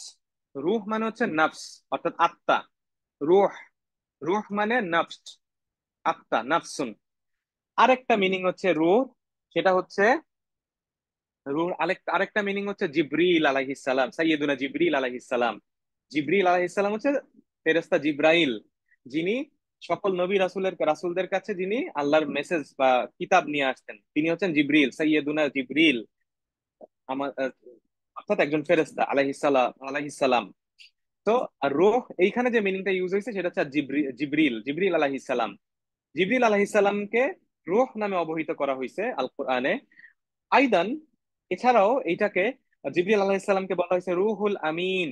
রূহ মানে হচ্ছে নাফস, অর্থাৎ আত্মা। রূহ, রূহ মানে নাফস, আত্মা, নাফসুন। আরেকটা মিনিং হচ্ছে রূহ, সেটা হচ্ছে রূহ, আরেকটা মিনিং হচ্ছে জিব্রিল আলাইহিস সালাম, সাইয়্যিদুনা জিব্রিল আলাইহিস সালাম। জিব্রিল আলাইহিস সালাম হচ্ছে ফেরেশতা জিব্রাইল, যিনি সকল নবী রাসূলদের কাছে যিনি আল্লাহর মেসেজ বা কিতাব নিয়ে আসতেন, তিনি হচ্ছেন জিব্রিল, সাইয়্যিদুনা জিব্রিল। আমার অর্থাৎ একজন ফেরেশতা আলাইহিস সালাম। তো আর রূহ, এইখানে যে মিনিংটা ইউজ হয়েছে সেটা হচ্ছে জিব্রিল, জিব্রিল আলাইহিস সালাম। জিবরিল আলাইহিস সালামকে রূহ নামে অবহিত করা হয়েছে আল কোরআনে। আইদান, এছাড়াও এইটাকে, জিবরিল আলাইহিস সালামকে বলা হয়েছে রুহুল আমিন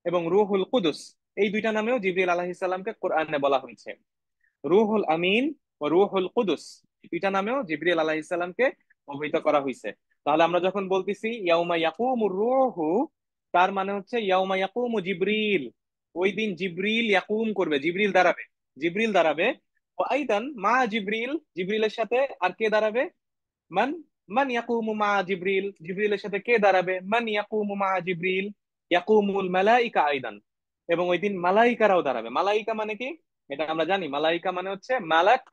এবং রুহুল কুদুস, এই দুইটা নামেও জিবরিল আলাইহিস সালামকে কোরআনে বলা হয়েছে। রুহুল আমিন ও রুহুল কুদুস, এই দুইটা নামেও জিবরিল আলাইহিস সালামকে অবহিত করা হয়েছে। তাহলে আমরা যখন বলতেছি ইয়াউমা ইয়াকুমুর রূহু, তার মানে হচ্ছে ইয়াউমা ইয়াকুমু জিবরিল, ওই দিন জিবরিল ইয়াকুম করবে, জিবরিল দাঁড়াবে, জিবরিল দাঁড়াবে। ও আইদান মা জিবরিল, জিবরিলের সাথে আর কে দাঁড়াবে? মান, মান ইয়াকুমু মা জিবরিল, জিবরিলের সাথে কে দাঁড়াবে? মান ইয়াকুমু মা জিবরিল, ইয়াকুমুল মালাইকা আইদান, এবং ওই দিন মালাইকারাও দাঁড়াবে। মালাইকা মানে কি? এটা আমরা জানি, মালাইকা মানে হচ্ছে মালাক,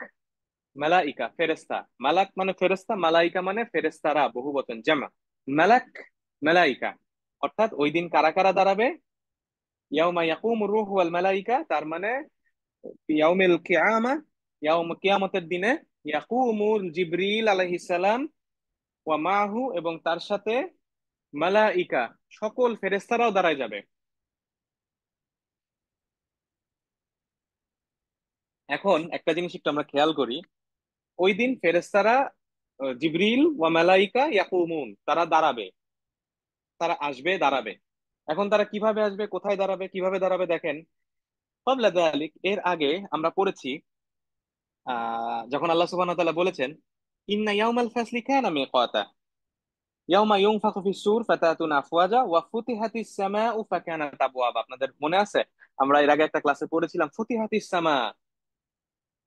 মালাইকা ফেরেস্তা, মালাক মানে ফেরেস্তা, মালাইকা মানে ফেরেস্তারা, বহু বচন জামা, মালাক, মালাইকা। অর্থাৎ ওই দিন কারা কারা দাঁড়াবে? ইয়াউমা ইয়াকুমু রূহ ওয়াল মালাইকা, তার মানে ইয়াউমিল কিয়ামা, কিয়ামতের দিনে, ইয়াকুমুল জিবরিল আলাইহিস সালাম ওয়া মাহু, এবং তার সাথে মালাইকা, সকল ফেরেশতারাও দাঁড়ায় যাবে। এখন একটা জিনিস একটু আমরা খেয়াল করি, ওই দিন ফেরেশতারা, জিবরিল ওয়া মালাইকা ইয়াকুমুন, তারা দাঁড়াবে, তারা আসবে, দাঁড়াবে। এখন তারা কিভাবে আসবে, কোথায় দাঁড়াবে, কিভাবে দাঁড়াবে? দেখেন, ক্বাবলা যালিক, এর আগে আমরা পড়েছি, যখন আল্লাহ সুবহানাহু ওয়া তাআলা বলেছেন ইন্না ইয়াউমাল ফাসলি কানা মিকাতা, ইয়াউমা ইউনফাখু ফিস-সূর ফাতাতুনা আফওয়াজা ওয়া ফুতিহাতিস সামাউ ফাকানাত আবওয়াবা। আপনাদের মনে আছে? আমরা এর আগে একটা ক্লাসে পড়েছিলাম ফুতিহাতিস সামা,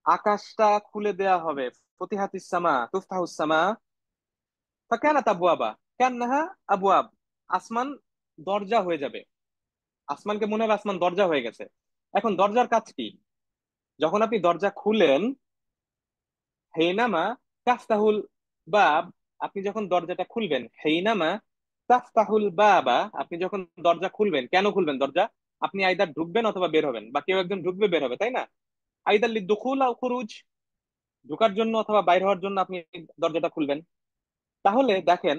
আকাশটা খুলে দেয়া হবে। ফুতিহাতিস সামা, তুফতাহুস সামা ফাকানাত আবওয়াবা, কান্নাহা আবওয়াব, আসমান দরজা হয়ে যাবে। আসমানকে মনে হবে আসমান দরজা হয়ে গেছে। এখন দরজার কাজ কি? যখন আপনি দরজা খুলেন, হেইনামা তাফতাহুল বাব, আপনি যখন দরজাটা খুলবেন, হেইনামা তাফতাহুল বাবা, আপনি যখন দরজা খুলবেন, কেন খুলবেন দরজা? আপনি আইদার ঢুকবেন অথবা বের হবেন, বা কেউ একজন ঢুকবে বের হবে, তাই না? আইদার লিদুখুল আও খুরুজ, ঢোকার জন্য অথবা বাইর হওয়ার জন্য আপনি দরজাটা খুলবেন। তাহলে দেখেন,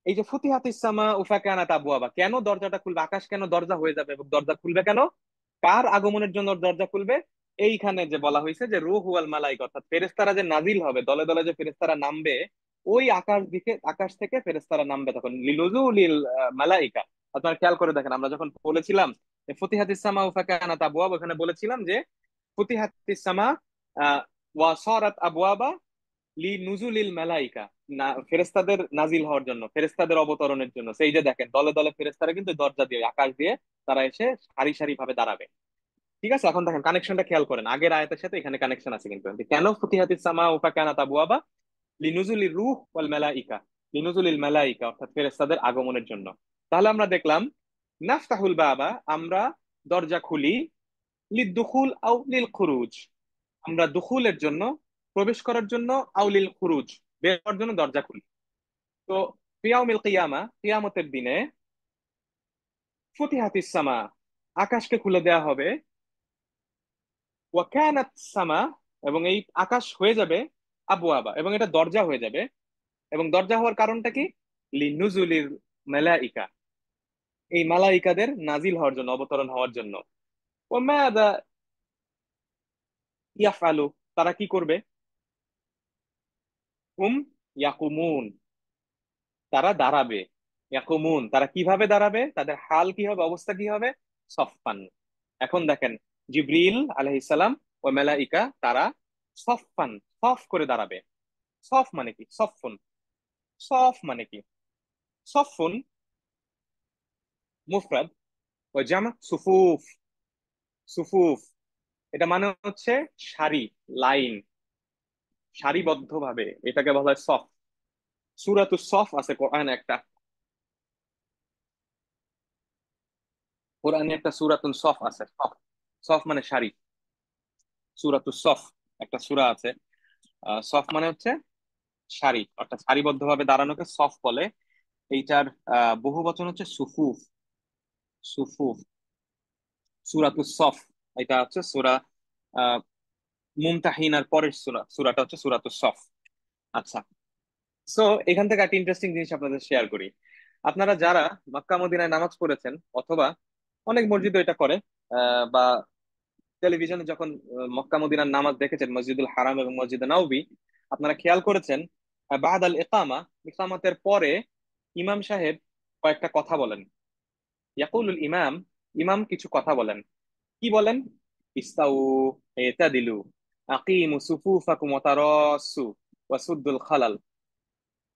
এই যে ফুতিহাতিস সামা উফাকানাত আবওয়াবা, কেন দরজাটা খুলবে? আকাশ কেন দরজা হয়ে যাবে এবং দরজা খুলবে কেন? কার আগমনের জন্য দরজা খুলবে? এইখানে যে বলা হয়েছে যে রূহ ওয়াল মালাইকা, অর্থাৎ ফেরেশতারা যে নাজিল হবে, দলে দলে যে ফেরেশতারা নামবে, ওই আকাশ থেকে ফেরেশতারা নামবে তখন, লিনুজুলিল মালাইকা। আপনারা খেয়াল করে দেখেন, আমরা যখন বলেছিলাম যে ফতিহাতিস সামা ওয়া ফাকানাত আবওয়াব, ওখানে বলেছিলাম যে ফতিহাতিস সামা ওয়া সারাত আবওয়াবা লিনুজুলিল মালাইকা, না ফেরেশতাদের নাজিল হওয়ার জন্য, ফেরেশতাদের অবতরণের জন্য। সেই যে দেখেন, দলে দলে ফেরেশতারা কিন্তু দরজা দিয়ে, আকাশ দিয়ে তারা এসে সারি সারি ভাবে দাঁড়াবে। ঠিক আছে, এখন দেখেন কানেকশনটা খেয়াল করেন, আগের আয়াতের সাথে এখানে কানেকশন আছে কিন্তু, যে কেন ফুতিহাতিস সামা ওয়া ফাকানাত আবওয়াবা, লিনুজুলির রূহ ওয়াল মালাইকা, লিনুজুলিল মালাইকা অর্থাৎ ফেরেশতাদের আগমনের জন্য। তাহলে আমরা দেখলাম নাফতাহুল বাবা, আমরা দরজা খুলি, লিদুখুল আও লিল খুরুজ, আমরা দুখুলের জন্য, প্রবেশ করার জন্য, আও লিল খুরুজ, বের হওয়ার জন্য দরজা খুলি। তো ফিয়াউমিল কিয়ামা, কিয়ামতের দিনে, ফুতিহাতিস সামা, আকাশকে খুলে দেয়া হবে, ওয়া কানাত সামা, এবং এই আকাশ হয়ে যাবে, আবু আবা, এবং এটা দরজা হয়ে যাবে। এবং দরজা হওয়ার কারণটা কি? লিনুজুলিল মালাইকা, এই মালাইকাদের নাজিল হওয়ার জন্য, অবতরণ হওয়ার জন্য। ও মাদা ইয়াফআলু, তারা কি করবে? হুম ইয়াকুমুন, তারা দাঁড়াবে। ইয়াকুমুন, তারা কিভাবে দাঁড়াবে, তাদের হাল কি হবে, অবস্থা কি হবে? সফফান। এখন দেখেন, জিব্রিল আলাইহিস সালাম ও মালাইকা তারা সফফান, সফ করে দাঁড়াবে। সফ মানে কি? সফফুন। সফ মানে কি? সফফুন মুফরাদ, ও জামা সুফুফ। সুফুফ, এটা মানে হচ্ছে সারি, লাইন, সারিবদ্ধ ভাবে, এটাকে বলা হয় সফ। সূরাতুস সফ আছে কোরআনে একটা, কোরআনে একটা সূরাতুন সফ আছে। সফ, সফ মানে সারি। সূরাতুস সফ একটা সূরা আছে। সফ মানে হচ্ছে সারি, অর্থাৎ সারিবদ্ধ ভাবে দাঁড়ানোকে সফ বলে। এইটার বহু বচন হচ্ছে সুফুফ। সুফুফ, সূরাতুস সফ, এটা হচ্ছে সূরা আহ মুমতাহিনার পরের সূরা, সূরাটা হচ্ছে সূরাতুস সফ। আচ্ছা, সো এখান থেকে একটা ইন্টারেস্টিং জিনিস আপনাদের শেয়ার করি। আপনারা যারা মক্কা মদিনায় নামাজ পড়েছেন, অথবা অনেক মসজিদ এটা করে, বা টেলিভিশনে যখন মক্কা মদিনার নামাজ দেখেছেন, মসজিদুল হারাম এবং মসজিদে নববী, আপনারা খেয়াল করেছেন বাদ আল ইকামা, ইকামাতের পরে ইমাম সাহেব কয়েকটা কথা বলেন। ইয়াকুলুল ইমাম, ইমাম কিছু কথা বলেন। কি বলেন? ইস্তাউ, ইতাদিলু, আকিমু সুফুফাকুম ওয়া তারাসসু ওয়া সুদ্দুল খালাল।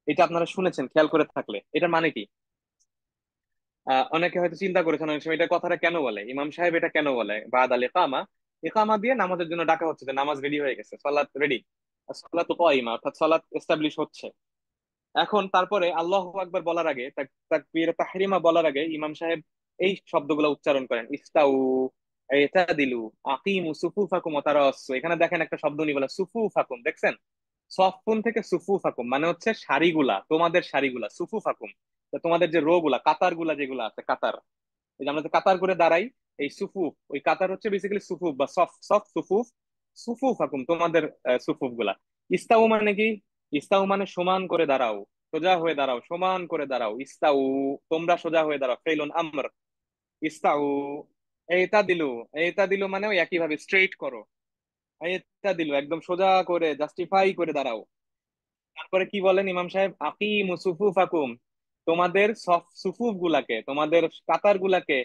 এটা আপনারা শুনেছেন খেয়াল করে থাকলে, এটার মানে কি? অনেকে হয়তো চিন্তা করেছেন অনেক সময় এটা কথাটা কেন বলে, ইমাম সাহেব এটা কেন বলে বাদ আল ইকামা। ইকামা দিয়ে নামাজের জন্য ডাকা হচ্ছে যে নামাজ রেডি হয়ে গেছে, সালাত রেডি, সালাত কাইমা, অর্থাৎ সালাত এস্টাবলিশ হচ্ছে। এখন তারপরে আল্লাহু আকবার বলার আগে, তাকবীর তাহরিমা বলার আগে ইমাম সাহেব এই শব্দগুলো উচ্চারণ করেন, ইস্তাউ, ইতাদিলু, আকিমু সুফুফাকুম ওয়া তারাসসু। এখানে দেখেন একটা শব্দ নিয়ে বলে সুফুফাকুম, দেখছেন? সফুন থেকে সুফুফাকুম মানে হচ্ছে সারিগুলা, তোমাদের সারিগুলা, সুফুফাকুম। তো তোমাদের যে রো গুলা, কাতার গুলা যেগুলো আছে, কাতার, এই যে আমরা যে কাতার করে দাঁড়াই, এই সুফুফ, ওই কাতার হচ্ছে বেসিক্যালি সুফুফ বা সফ, সফ সুফুফ। সুফুফ হাকুম, তোমাদের সুফুফ গুলা। ইস্তাউ মানে কি? ইস্তাউ মানে সমান করে দাঁড়াও, সোজা হয়ে দাঁড়াও, সমান করে দাঁড়াও। ইস্তাউ, তোমরা সোজা হয়ে দাঁড়াও, ফেলুন আমর। ইস্তাউ, এইটা দিলু, এইটা দিলু মানে ওই একইভাবে স্ট্রেইট করো। এইটা দিলু, একদম সোজা করে জাস্টিফাই করে দাঁড়াও। তারপরে কি বলেন ইমাম সাহেব? আকিমু সুফুফাকুম, তোমাদের সুফুফ গুলাকে, তোমাদের কাতার গুলাকে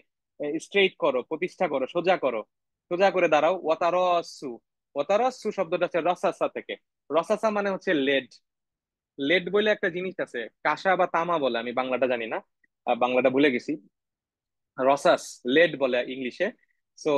স্ট্রেইট করো, প্রতিষ্ঠা করো, সোজা করো, সোজা করে দাঁড়াও। ওয়াতারসু, ওয়াতারসু শব্দটা হচ্ছে রসাসা থেকে। রসাসা মানে হচ্ছে লেড। লেড বলে একটা জিনিস আছে, কাঁসা বা তামা বলে, আমি বাংলাটা জানি না, বাংলাটা ভুলে গেছি। রসাস, লেড বলে ইংলিশে। সো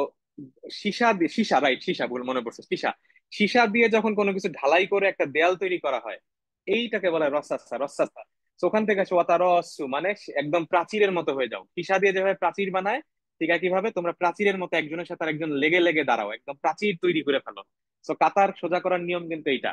সীসা দিয়ে, সীসা, রাইট, সীসা, ভুল মনে পড়ছে, সীসা। সীসা দিয়ে যখন কোনো কিছু ঢালাই করে একটা দেয়াল তৈরি করা হয়, এইটাকে বলে রসাসা, রসাসা। তো ওখান থেকে আসে ওয়াতারসু, মানে একদম প্রাচীরের মতো হয়ে যাও। সীসা দিয়ে যেভাবে প্রাচীর বানায়, ঠিক একইভাবে তোমরা প্রাচীরের মতো একজনের সাথে আরেকজন লেগে লেগে দাঁড়াও, একদম প্রাচীর তৈরি করে ফেলো। তো কাতার সোজা করার নিয়ম কিন্তু এইটা।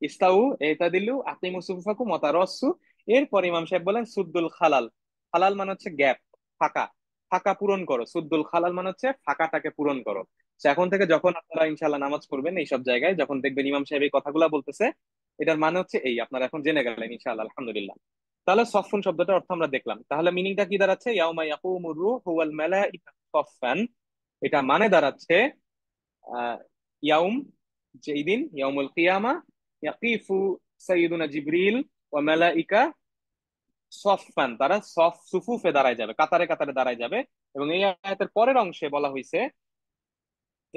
ইস্তাউ, এটা দিলু, আকিমু সুফুফাকুম ওয়াতারসু। এরপর ইমাম সাহেব বলেন সুদ্দুল খালাল। খালাল মানে হচ্ছে গ্যাপ, ফাঁকা। ফাঁকা পূরণ করো, সুদ্দুল খালাল মানে হচ্ছে ফাঁকাটাকে পূরণ করো। তো এখন থেকে যখন আপনারা ইনশাল্লাহ নামাজ পড়বেন এই সব জায়গায়, যখন দেখবেন ইমাম সাহেব এই কথাগুলো বলতেছে, এটার মানে হচ্ছে এই, আপনারা এখন জেনে গেলেন ইনশাআল্লাহ, আলহামদুলিল্লাহ। তাহলে সফুন শব্দটার অর্থ আমরা দেখলাম, তাহলে মিনিংটা কি দাঁড়াচ্ছে? ইয়াউমা ইয়াকুমুর রূহু ওয়াল মালাইকাতু সফফান। এটা মানে দাঁড়াচ্ছে আহ ইয়াউম, যেই দিন, ইয়াউমুল কিয়ামা, ইয়াকিফু সাইয়্যিদুনা জিবরিল ওয়া মালাইকা সফফান, তারা সফ সুফুফে দাঁড়ায় যাবে, কাতারে কাতারে দাঁড়ায় যাবে। এবং এই আয়াতের পরের অংশে বলা হয়েছে,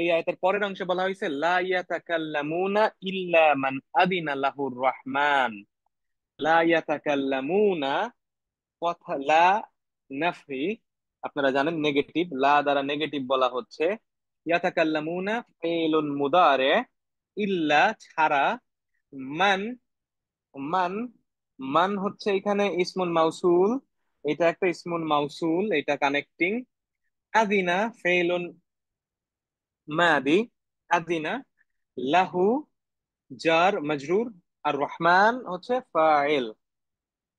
এই আয়াতের পরের অংশে বলা হয়েছে লা ইয়াতাকাল্লামুনা ইল্লা মান আদিনা লাহুর রহমান। লা ইয়াতাকাল্লামুনা, কথা লা নাফি, আপনারা জানেন নেগেটিভ, লা দ্বারা নেগেটিভ বলা হচ্ছে। ইয়াতাকাল্লামুনা ফেলুন মুদারে, ইল্লা ছাড়া, মান, মান, মান হচ্ছে এখানে ইসমুল মাউসুল, এটা একটা ইসমুল মাউসুল, এটা কানেক্টিং। আদিনা ফেলুন মাদি, আদিনা, লাহু জার মজরুর, আর রহমান হচ্ছে ফাইল।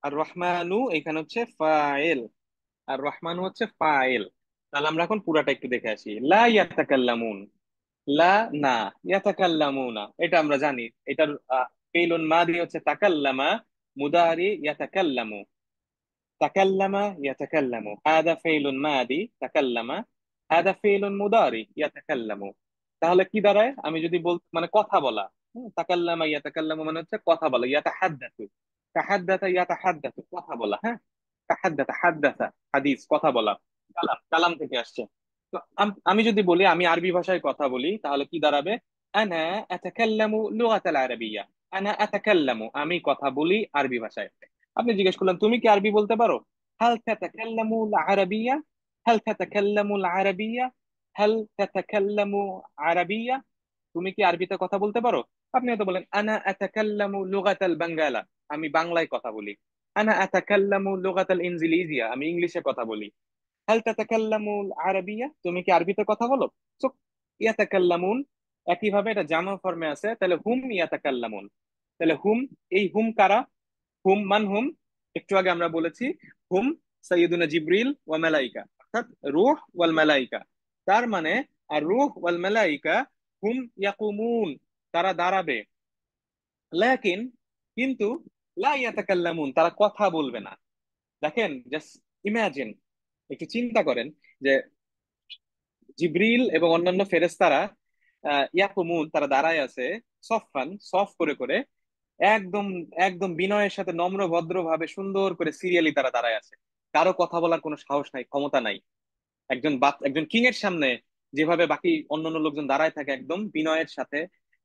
আর রহমানু এখানে হচ্ছে ফাইল, আর রহমান হচ্ছে ফাইল। তাহলে আমরা এখন পুরাটা একটু দেখে আসি। লা ইয়াতাকাল্লামুন, লা, না, ইয়াতাকাল্লামুনা এটা আমরা জানি, এটার ফেইলুন মাদি হচ্ছে তাকাল্লামা, মুদারি ইয়াতাকাল্লামু। তাকাল্লামা ইয়াতাকাল্লামু, হাদা ফেইলুন মাদি তাকাল্লামা, হাদা ফেইলুন মুদারি ইয়াতাকাল্লামু। তাহলে কি দাঁড়ায়? আমি যদি বল, মানে কথা বলা, তাকাল্লামা ইয়াতাকাল্লামু মানে হচ্ছে কথা বলা, ইয়াতাহাদ্দাতু, তাহাদ্দাতা ইয়াতাহাদ্দাতু কথা বলা, হ্যাঁ। তাহাদ্দাতা হাদ্দাসা হাদিস কথা বলা, কালাম কালাম থেকে আসছে। তো আমি যদি বলি আমি আরবি ভাষায় কথা বলি তাহলে কি দাঁড়াবে? আনা আতাকাল্লামু লুগাতাল আরাবিয়্যা। আনা আতাকাল্লামু আমি কথা বলি আরবি ভাষায়। আপনি জিজ্ঞেস করলেন তুমি কি আরবি বলতে পারো? হাল তাতাকাল্লামু আরাবিয়্যা, হাল তাতাকাল্লামু আরাবিয়্যা, হাল তাতাকাল্লামু আরাবিয়্যা, তুমি কি আরবিতে কথা বলতে পারো? আপনি হয়তো বলেন আনা আতাকাল্লামু লুগাতাল বাঙ্গালা, আমি বাংলায় কথা বলি। আনা আতাকাল্লামু লুগাতাল ইনজিলিজিয়া, আমি ইংলিশে কথা বলি। হাল তাতাকাল্লামু আরাবিয়া, তুমি কি আরবিতে কথা বলো? সো ইয়াতাকাল্লামুন, একইভাবে এটা জামা ফর্মে আছে, তাহলে হুম ইয়াতাকাল্লামুন। তাহলে হুম, এই হুম কারা? হুম মান হুম, একটু আগে আমরা বলেছি হুম সাইয়্যিদুনা জিবরিল ওয়া মালাইকা, অর্থাৎ রূহ ওয়াল মালাইকা। তার মানে আর রূহ ওয়াল মালাইকা হুম ইয়াকুমুন, তারা দাঁড়াবে। লাকিন, কিন্তু লা ইয়াতাকাল্লামুন, তারা কথা বলবে না। দেখেন, জাস্ট ইমাজিন, একটু চিন্তা করেন যে জিবরিল এবং অন্যান্য ফেরেশতারা ইয়াকুমুন, তারা দাঁড়ায় আছে, সফান সফ করে করে, একদম একদম বিনয়ের সাথে নম্র ভদ্র ভাবে সুন্দর করে সিরিয়ালি তারা দাঁড়ায় আছে। কারো কথা বলার কোনো সাহস নাই, ক্ষমতা নাই। একজন কিং এর সামনে যেভাবে বাকি অন্যান্য লোকজন দাঁড়ায় থাকে একদম বিনয়ের সাথে,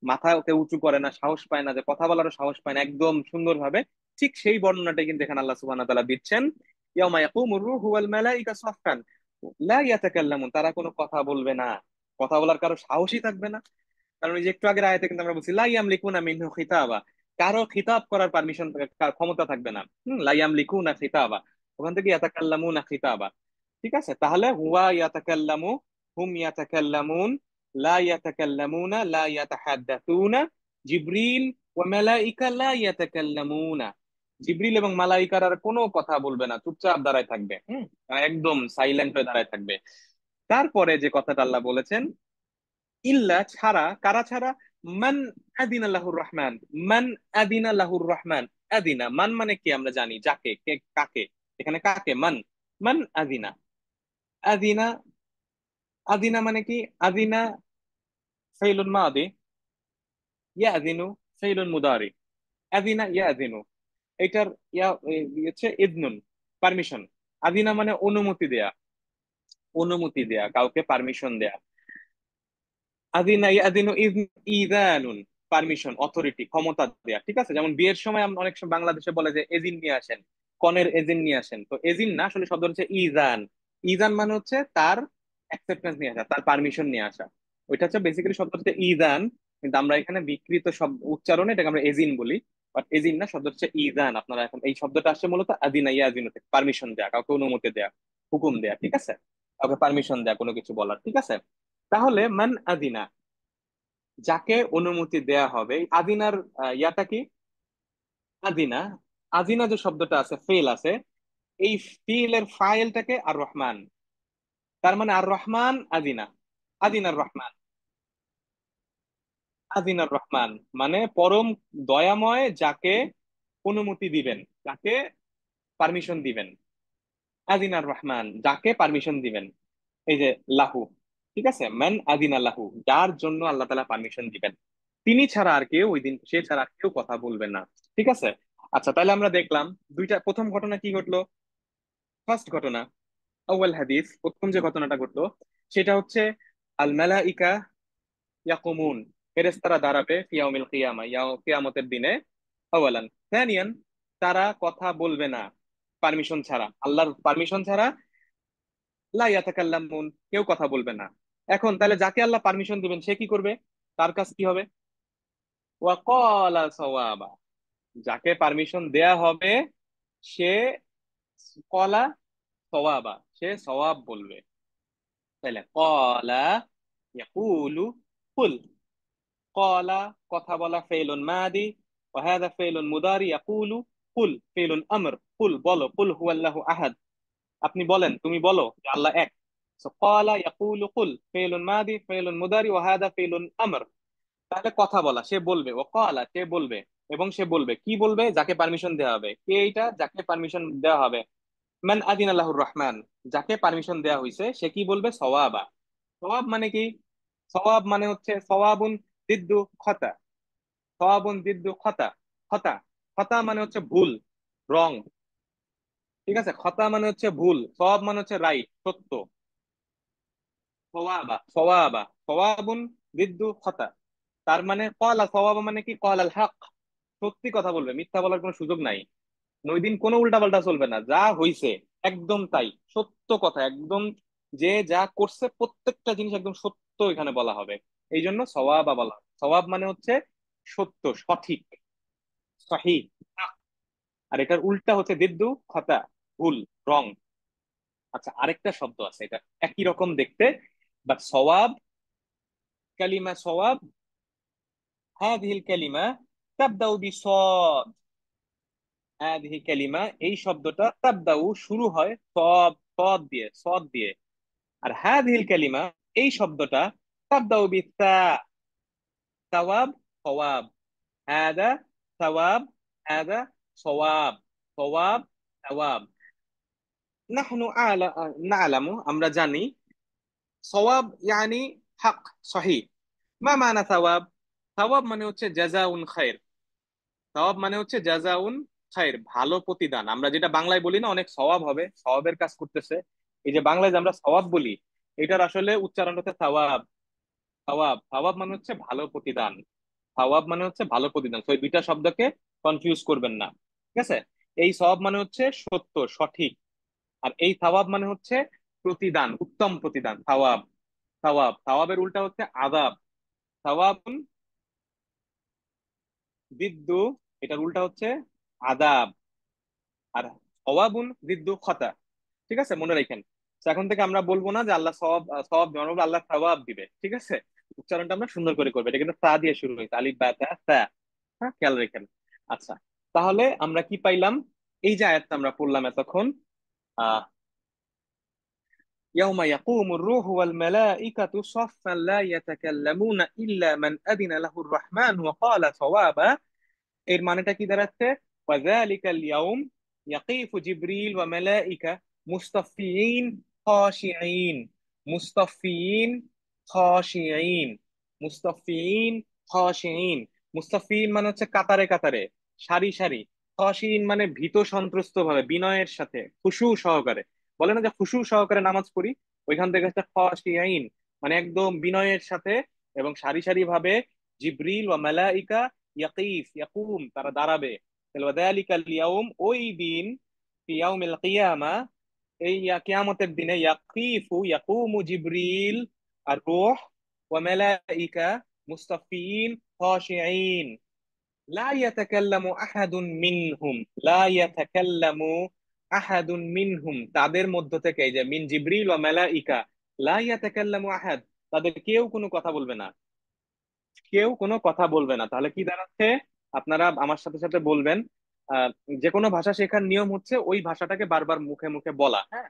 মাথা ওকে উঁচু করে না, সাহস পায় না, যে কথা বলারও সাহস পায় না, একদম সুন্দরভাবে, ঠিক সেই বর্ণনাটাই কিন্তু এখানে আল্লাহ সুবহানাহু ওয়া তাআলা দিচ্ছেন। ইয়াউমা ইয়াকুমুর রূহু ওয়াল মালাইকা সাফফান লা ইয়াতাকাল্লামুন, তারা কোনো কথা বলবে না, কথা বলার কারো সাহসই থাকবে না। কারণ ওই যে একটু আগের আয়াতে কিন্তু আমরা বলছি লা ইয়ামলিকুনা মিনহু খিতাবা, কারো খিতাব করার পারমিশন, ক্ষমতা থাকবে না। লা ইয়ামলিকুনা খিতাবা, ওখান থেকে ইয়াতাকাল্লামুনা খিতাবা। ঠিক আছে, তাহলে হুয়া ইয়াতাকাল্লামু, হুম ইয়াতাকাল্লামুন, লা ইয়াতাকাল্লামুনা, লা ইয়াতাহাদ্দাতুনা, জিবরিল ওয়া মালাইকা লা ইয়াতাকাল্লামুনা, জিবরিল এবং মালাইকার আর কোনো কথা বলবে না, চুপচাপ দাঁড়ায় থাকবে, একদম সাইলেন্ট হয়ে দাঁড়ায় থাকবে। তারপরে যে কথাটা আল্লাহ বলেছেন, ইল্লা ছাড়া, কারা ছাড়া? মান আদিনা লাহুর রহমান, মান আদিনা লাহুর রহমান। আদিনা মান মানে কি আমরা জানি, যাকে, কে কাকে, এখানে কাকে? মান, মান আদিনা, আদিনা, আদিনা মানে কি? আদিনা ফাইলুন মাদি, ইয়াদিনু ফাইলুন মুদারি। আদিনা ইয়াদিনু, এটার হচ্ছে ইদনুন, পারমিশন। আদিনা মানে অনুমতি দেয়া, অনুমতি দেয়া, কাউকে পারমিশন দেয়া। আদিনা ইয়াদিনু ইদানুন, পারমিশন, অথরিটি, ক্ষমতা দেয়া। ঠিক আছে, যেমন বিয়ের সময় আমরা অনেক সময় বাংলাদেশে বলে যে এজিন নিয়ে আসেন, কনের এজিন নিয়ে আসেন, তো এজিন না, আসলে শব্দ হচ্ছে ইজান। ইজান মানে হচ্ছে তার অ্যাকসেপ্টেন্স নিয়ে আসা, তার পারমিশন নিয়ে আসা। ওইটা হচ্ছে বেসিক্যালি শব্দ হচ্ছে ইজান, কিন্তু আমরা এখানে বিকৃত শব্দ উচ্চারণে এটাকে আমরা এজিন বলি। বাট এজিন না, শব্দ হচ্ছে ইজান। আপনারা এখন এই শব্দটা আসছে মূলত আদিনা ইয়াজিন থেকে, পারমিশন দেয়া, কাউকে অনুমতি দেয়া, হুকুম দেয়া। ঠিক আছে, কাউকে পারমিশন দেয়া কোনো কিছু বলার। ঠিক আছে, তাহলে মান আদিনা, যাকে অনুমতি দেয়া হবে। আদিনার ইয়াটা কি? আদিনা, আদিনা যে শব্দটা আছে, ফেল আছে, এই ফিলের ফাইলটাকে আর রহমান, তার মানে আর রহমান আদিনা, আদিনার রহমান, আদিনার রহমান মানে পরম দয়াময়, যাকে অনুমতি দিবেন, যাকে পারমিশন দিবেন। আদিনার রহমান, যাকে পারমিশন দিবেন। এই যে লাহু, ঠিক আছে, মান আদিনা লাহু, যার জন্য আল্লাহ তাআলা পারমিশন দিবেন, তিনি ছাড়া আর কেউ, ওই দিন সে ছাড়া আর কেউ কথা বলবে না। ঠিক আছে, আচ্ছা, তাহলে আমরা দেখলাম দুইটা, প্রথম ঘটনা কি ঘটলো? ফার্স্ট ঘটনা, আউয়াল হাদিস, প্রথম যে ঘটনাটা ঘটলো সেটা হচ্ছে আল মালাইকা ইয়াকুমুন, ফেরেশতারা দাঁড়াবে ফি ইয়াউমিল কিয়ামা, কিয়ামতের দিনে। আওয়ালান থানিয়ান, তারা কথা বলবে না পারমিশন ছাড়া, আল্লাহর পারমিশন ছাড়া। লা ইয়াতাকাল্লামুন, কেউ কথা বলবে না। এখন তাহলে যাকে আল্লাহ পারমিশন দিবেন সে কি করবে? তার কাজ কি হবে? ওয়া ক্বালা সাওয়াবা, যাকে পারমিশন দেয়া হবে সে কলা সওয়াবা, সে সওয়াব বলবে। তাহলে কলা ইয়াকুলু কুল, কলা কথা বলা, ফেলুন মাদি, ওয়াহাদা ফেলুন মুদারি, ইয়াকুলু কুল ফেলুন আমর, কুল বলো, কুল হুয়াল্লাহু আহাদ, আপনি বলেন, তুমি বলো যে আল্লাহ এক। সো ক্বালা ইয়াকুলু কুল, ফেলুন মাদি, ফেলুন মুদারি, ওয়াহাদা ফেলুন আমর। তাহলে কথা বলা, সে বলবে, ও ক্বালা সে বলবে, এবং সে বলবে কি বলবে? যাকে পারমিশন দেওয়া হবে। কে এইটা যাকে পারমিশন দেওয়া হবে? মান আদিন আল্লাহুর রহমান, যাকে পারমিশন দেওয়া হয়েছে সে কি বলবে? সওয়াবা। সওয়াব মানে কি? সওয়াব মানে হচ্ছে সওয়াবুন দিদ্দু খতা, সওয়াবুন দিদ্দু খতা। খতা, খতা মানে হচ্ছে ভুল, রং। ঠিক আছে, খতা মানে হচ্ছে ভুল, সওয়াব মানে হচ্ছে রাইট, সত্য। সওয়াবা, সওয়াবা, সওয়াবুন দিদ্দু খতা। তার মানে কলা সওয়াবা মানে কি, কল আল হক, সত্যি কথা বলবে, মিথ্যা বলার কোনো সুযোগ নাই। ওই দিন কোনো উল্টাপাল্টা চলবে না, যা হইছে একদম তাই, সত্য কথা একদম। যে যা করছে প্রত্যেকটা জিনিস একদম সত্য এখানে বলা হবে। এই জন্য সওয়াবা বলা হয়। সওয়াব মানে হচ্ছে সত্য, সঠিক, সহি। আর এটার উল্টা হচ্ছে দিদ্দু খতা, ভুল, রং। আচ্ছা, আরেকটা শব্দ আছে, এটা একই রকম দেখতে, বাট সওয়াব, কালিমা সওয়াব, হাদিহিল কালিমা তাবদাউ বিসদ। হাদিহি কালিমা, এই শব্দটা তাবদাউ শুরু হয় সদ, সদ দিয়ে, সদ দিয়ে। আর হাদিহিল কালিমা, এই শব্দটা তাবদাউ বিতা। সাওয়াব, সওয়াব, হাদা সওয়াব, হাদা সওয়াব, সওয়াব, সওয়াব। নাহনু না'লামু, আমরা জানি, সওয়াব ইয়ানি হক, সহি। মা মানা সওয়াব? সওয়াব মানে হচ্ছে জাযাউন খায়র। সওয়াব মানে হচ্ছে জাযাউন খায়র, ভালো প্রতিদান। আমরা যেটা বাংলায় বলি না, অনেক সওয়াব হবে, সওয়াবের কাজ করতেছে। এই যে বাংলায় যে আমরা সওয়াব বলি, এটার আসলে উচ্চারণ হচ্ছে সওয়াব। সওয়াব, সওয়াব মানে হচ্ছে ভালো প্রতিদান। সওয়াব মানে হচ্ছে ভালো প্রতিদান, তো এই দুইটা শব্দকে কনফিউজ করবেন না। ঠিক আছে, এই সওয়াব মানে হচ্ছে সত্য, সঠিক। আর এই সওয়াব মানে হচ্ছে প্রতিদান, উত্তম প্রতিদান, সওয়াব। সওয়াব, সওয়াবের উল্টা হচ্ছে আযাব। সওয়াবুন দিদ্দু, এটার উল্টা হচ্ছে আযাব। আর সওয়াবুন দিদ্দু খতা। ঠিক আছে, মনে রাখেন। তো এখন থেকে আমরা বলবো না যে আল্লাহ সওয়াব, সওয়াব দিবে, আমরা বলবো আল্লাহ সওয়াব দিবে। ঠিক আছে, উচ্চারণটা আমরা সুন্দর করে করবো। এটা কিন্তু তা দিয়ে শুরু হয়েছে, আলিফ বা তা, তা। হ্যাঁ, খেয়াল রাখেন। আচ্ছা, তাহলে আমরা কি পাইলাম? এই যে আয়াতটা আমরা পড়লাম এতক্ষণ, আহ يوم يقوم الروح والملائكة صفا لا يتكلمون إلا من أذن له الرحمن وقال صوابا। এর মানেটা কি দাঁড়াচ্ছে? ওয়াযালিকাল ইয়াউম ইয়াকিফু জিবরিল ওয়া মালাইকা মুস্তাফিয়িন খাশিঈন। মুস্তাফিয়িন খাশিঈন। মুস্তাফিয়িন খাশিঈন। মুস্তাফিয়িন মানে হচ্ছে কাতারে কাতারে, সারি সারি। খাশিঈন মানে ভীত সন্ত্রস্ত ভাবে, বিনয়ের সাথে, খুশু সহকারে। বলে না যে খুশু সহকারে নামাজ পড়ি, ওইখান থেকে হচ্ছে খাশিঈন, মানে একদম বিনয়ের সাথে এবং সারি সারি ভাবে। জিবরিল ওয়া মালাইকা ইয়াকিফ, ইয়াকুম, তারা দাঁড়াবে। তাহলে ওয়াদালিকাল ইয়াউম, ওই দিন, ফি ইয়াউমিল কিয়ামা, এই কিয়ামতের দিনে, ইয়াকিফু, ইয়াকুমু জিবরিল আর রূহ, ওয়া মালাইকা মুস্তাফিন খাশিঈন, লা ইয়াতাকাল্লামু আহাদুন মিনহুম, লা ইয়াতাকাল্লামু আহাদুন মিনহুম, তাদের মধ্য থেকে, এই যে মিন জিবরিল ওয়া মালাইকা, লা ইয়াতাকাল্লামু আহাদ, তাদের কেউ কোনো কথা বলবে না। কেউ কোনো কথা বলবে না, তাহলে কি দাঁড়াচ্ছে? আপনারা আমার সাথে সাথে বলবেন। আহ, যে কোনো ভাষা শেখার নিয়ম হচ্ছে ওই ভাষাটাকে বারবার মুখে মুখে বলা, হ্যাঁ।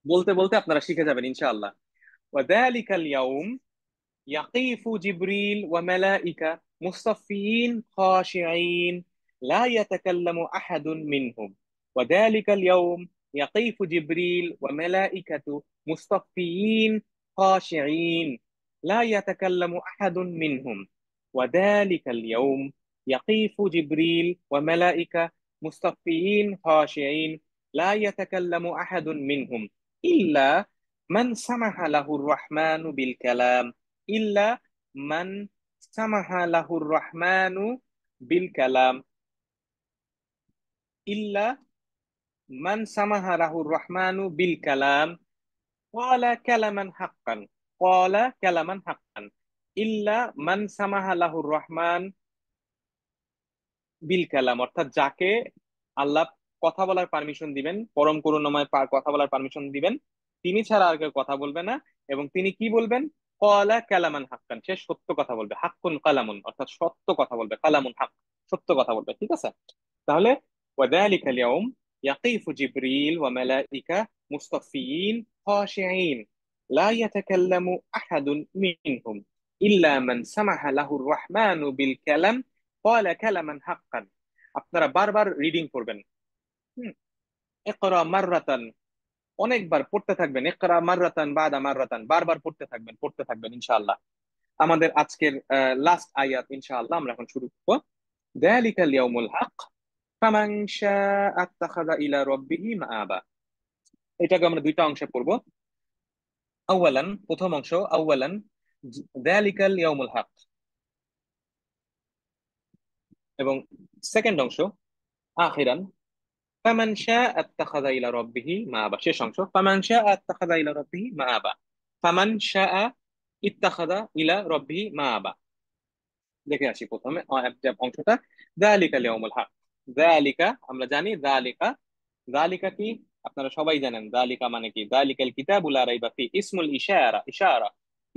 বলতে বলতে আপনারা শিখে যাবেন ইনশাআল্লাহ। ওয়াদালিকাল ইয়াউম ইয়াকিফু জিবরিল ওয়া মালাইকা মুস্তাফিন খাশিঈন লা ইয়াতাকাল্লামু আহাদুন মিনহুম। ওয়াদালিকাল ইয়াউম ইয়াকিফু জিবরিল ওয়া মালাইকাতু মুস্তাফিন খাশিঈন লা ইয়াতাকাল্লামু আহাদুন মিনহুম। وذلك اليوم يقيف جبريل وملائكة مصطفين خاشعين لا يتكلم أحد منهم إلا من سمح له الرحمن بالكلام। إلا من سمح له الرحمن بالكلام। إلا من سمح له الرحمن بالكلام قال كلاما حقا। قال كلاما حقا। إلا من سمح له الرحمن বিল কালাম, অর্থাৎ যাকে আল্লাহ কথা বলার পারমিশন দিবেন, পরম করুণাময় কথা বলার পারমিশন দিবেন, তিনি ছাড়া আর কেউ কথা বলবে না। এবং তিনি কি বলবেন? কলা কালামান হাক্কান, সে সত্য কথা বলবে। হাক্কুন কালামুন, অর্থাৎ সত্য কথা বলবে, কালামুন হক, সত্য কথা বলবে। ঠিক আছে, তাহলে ওয়াদালিকাল ইয়াউম ইয়াকিফু জিবরিল ওয়া মালাইকা মুস্তাফিয়িন খাশিঈন লা ইয়াতাকাল্লামু আহাদুন মিনহুম ইল্লা মান সামাহা লাহুর রাহমানু বিল কালাম ক্বালা কালামান হাক্কান। আপনারা বারবার রিডিং করবেন। হুম, ইকরা মাররাতান, অনেকবার পড়তে থাকবেন। ইকরা মাররাতান বাদা মাররাতান, বারবার পড়তে থাকবেন, পড়তে থাকবেন ইনশাআল্লাহ। আমাদের আজকের লাস্ট আয়াত ইনশাআল্লাহ আমরা এখন শুরু করবো। যালিকাল ইয়াউমুল হক ফামান শাআ আত্তাখাযা ইলা রাব্বিহি মাআবা। এটাকে আমরা দুইটা অংশে পড়বো। আউয়ালান, প্রথম অংশ আউয়ালান যালিকাল ইয়াউমুল হক, এবং সেকেন্ড অংশ আখিরান ফামান শাআ আত্তাখাযা ইলা রাব্বিহি মাআবা, শেষ অংশ ফামান শাআ আত্তাখাযা ইলা রাব্বিহি মাআবা। ফামান শাআ ইত্তাখাযা ইলা রাব্বিহি মাআবা। দেখে আসি প্রথমে অংশটা। যালিকাল ইয়াউমুল হক, যালিকা আমরা জানি, যালিকা, যালিকা কি আপনারা সবাই জানেন। যালিকা মানে কি? যালিকাল কিতাবু লা রাইবা ফি, ইসমুল ইশারা, ইশারা,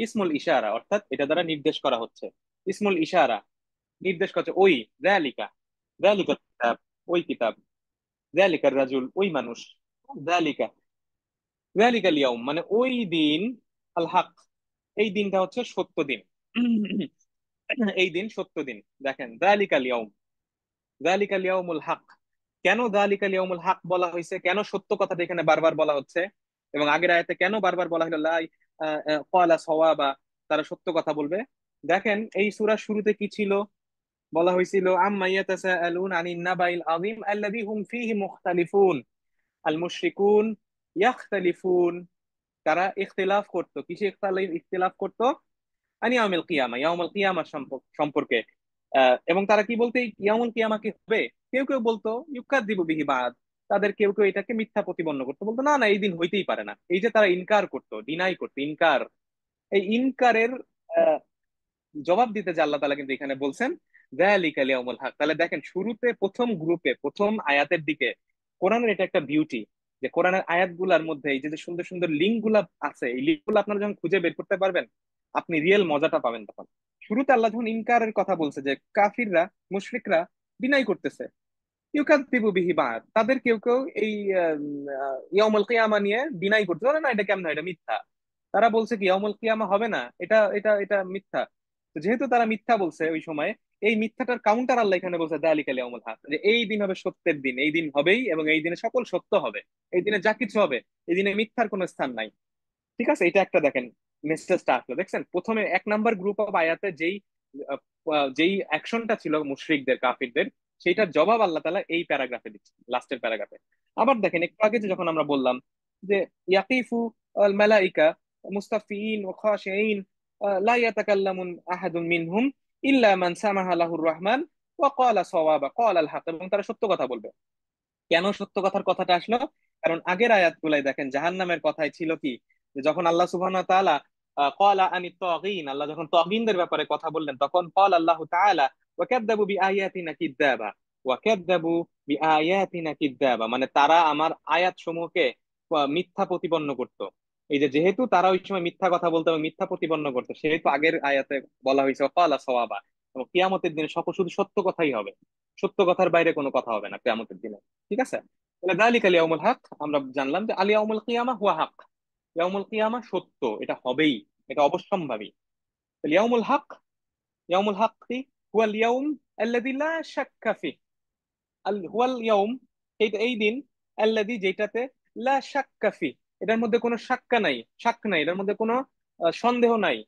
ইসমুল ইশারা অর্থাৎ এটা দ্বারা নির্দেশ করা হচ্ছে। ইসমুল ইশারা নির্দেশ করছে ওই, যালিকা, যালিকাল কিতাব ওই কিতাব, যালিকার রাজুল ওই মানুষ, যালিকা, যালিকাল ইয়াউম মানে ওই দিন, আল হক এই দিনটা হচ্ছে সত্য দিন। এই দিন সত্য দিন। দেখেন যালিকাল ইয়াউম, যালিকাল ইয়াউমুল হক, কেন যালিকাল ইয়াউমুল হক বলা হয়েছে, কেন সত্য কথাটা এখানে বারবার বলা হচ্ছে, এবং আগের আয়াতে কেন বারবার বলা হলো লাই ক্বালা সাওয়াবা, তারা সত্য কথা বলবে। দেখেন এই সূরার শুরুতে কি ছিল? বলা হয়েছিল আম্মা ইয়াতাসাআলুন আনিন নাবাইল আযীম আল্লাযী হুম ফীহি মুখতালিফুন, আল মুশরিকুন ইয়াখতালিফুন, তারা ইখতিলাফ করতো। কিসে ইখতিলাফ করতো? আনি ইয়াউমিল কিয়ামা, ইয়াউমুল কিয়ামা সম্পর্কে। এবং তারা কি বলতে, ইয়াউমুল কিয়ামা কি হবে? কেউ কেউ বলতো ইউকাযযিবু বিহি বাদ, তাদের কেউ কেউ এটাকে মিথ্যা প্রতিপন্ন করতো, বলতো না না এই দিন হইতেই পারে না। এই যে তারা ইনকার করতো, ডিনাই করতো, ইনকার, এই ইনকারের আহ, জবাব দিতে যে আল্লাহ তাআলা কিন্তু এখানে বলছেন যালিকাল ইয়াউমুল হক। তাহলে দেখেন শুরুতে প্রথম গ্রুপে প্রথম আয়াতের দিকে কোরআনের এটা একটা বিউটি, যে কোরআনের আয়াতগুলার মধ্যে এই যে যে সুন্দর সুন্দর লিঙ্ক গুলা আছে, এই লিঙ্ক গুলো আপনারা যখন খুঁজে বের করতে পারবেন আপনি রিয়েল মজাটা পাবেন তখন। শুরুতে আল্লাহ যখন ইনকারের কথা বলছে যে কাফিররা, মুশরিকরা ডিনাই করতেছে, ইউকাযযিবু বিহি বাদ, তাদের কেউ কেউ এই ইয়াউমুল কিয়ামা নিয়ে ডিনাই করতে পারে না, এটা কেমন হয়, এটা মিথ্যা। তারা বলছে কি ইয়াউমুল কিয়ামা হবে না, এটা এটা এটা মিথ্যা। তো যেহেতু তারা মিথ্যা বলছে ওই সময়, এই মিথ্যাটার কাউন্টার আল্লাহ এখানে বলছে যালিকাল ইয়াউমুল হক, যে এই দিন হবে সত্যের দিন, এই দিন হবেই, এবং এই দিনে সকল সত্য হবে, এই দিনে যা কিছু হবে, এই দিনে মিথ্যার কোনো স্থান নাই। ঠিক আছে, এটা একটা দেখেন মেসেজটা আসলো। দেখছেন প্রথমে এক নাম্বার গ্রুপ অফ আয়াতে যেই অ্যাকশনটা ছিল মুশরিকদের, কাফিরদের, সেইটার জবাব আল্লাহ তাআলা এই প্যারাগ্রাফে দিচ্ছে, লাস্টের প্যারাগ্রাফে। আবার দেখেন একটু আগে যে যখন আমরা বললাম যে ইয়াকিফু আল মালাইকা মুস্তাফিন ওয়া খাশিঈন লা ইয়াতাকাল্লামুন আহাদুন মিনহুম ইল্লা মান সামাহা লাহুর রহমান ওয়া ক্বালা সাওয়াবা ক্বালা আল হক, এবং তারা সত্য কথা বলবে। কেন সত্য কথার কথাটা আসলো? কারণ আগের আয়াতগুলাই দেখেন জাহান্নামের কথাই ছিল কি, যে যখন আল্লাহ সুবহানাহু ওয়া তাআলা ক্বালা আনিত তাগীন, আল্লাহ যখন তাগীনদের ব্যাপারে কথা বললেন, তখন ক্বালা আল্লাহু তাআলা ওয়া কাযযাবু বিআয়াতিনা কিযযাবা, ওয়া কাযযাবু বিআয়াতিনা কিযযাবা মানে তারা আমার আয়াত সমূহকে মিথ্যা প্রতিপন্ন করতো। এই যে যেহেতু তারা ওই সময় মিথ্যা কথা বলতো এবং মিথ্যা প্রতিপন্ন করতো, সেহেতু আগের আয়াতে বলা হয়েছে ক্বালা সাওয়াবা, এবং কিয়ামতের দিনে সকল শুধু সত্য কথাই হবে, সত্য কথার বাইরে কোনো কথা হবে না কিয়ামতের দিনে। ঠিক আছে, তাহলে যালিকাল ইয়াউমুল হক আমরা জানলাম যে আল ইয়াউমুল কিয়ামা হুয়া হক, ইয়াউমুল কিয়ামা সত্য, এটা হবেই, এটা অবশ্যম্ভাবী। তাহলে ইয়াউমুল হক, ইয়াউমুল হক কি? হুয়াল ইয়াউম আল্লাযী লা শাক্কা ফিহ, আল হুয়াল ইয়াউম এই এই দিন, আল্লাযী যেটাতে, লা শাক্কা ফিহ এটার মধ্যে কোনো শাক্কা নাই, শাক নাই, এটার মধ্যে কোনো সন্দেহ নাই,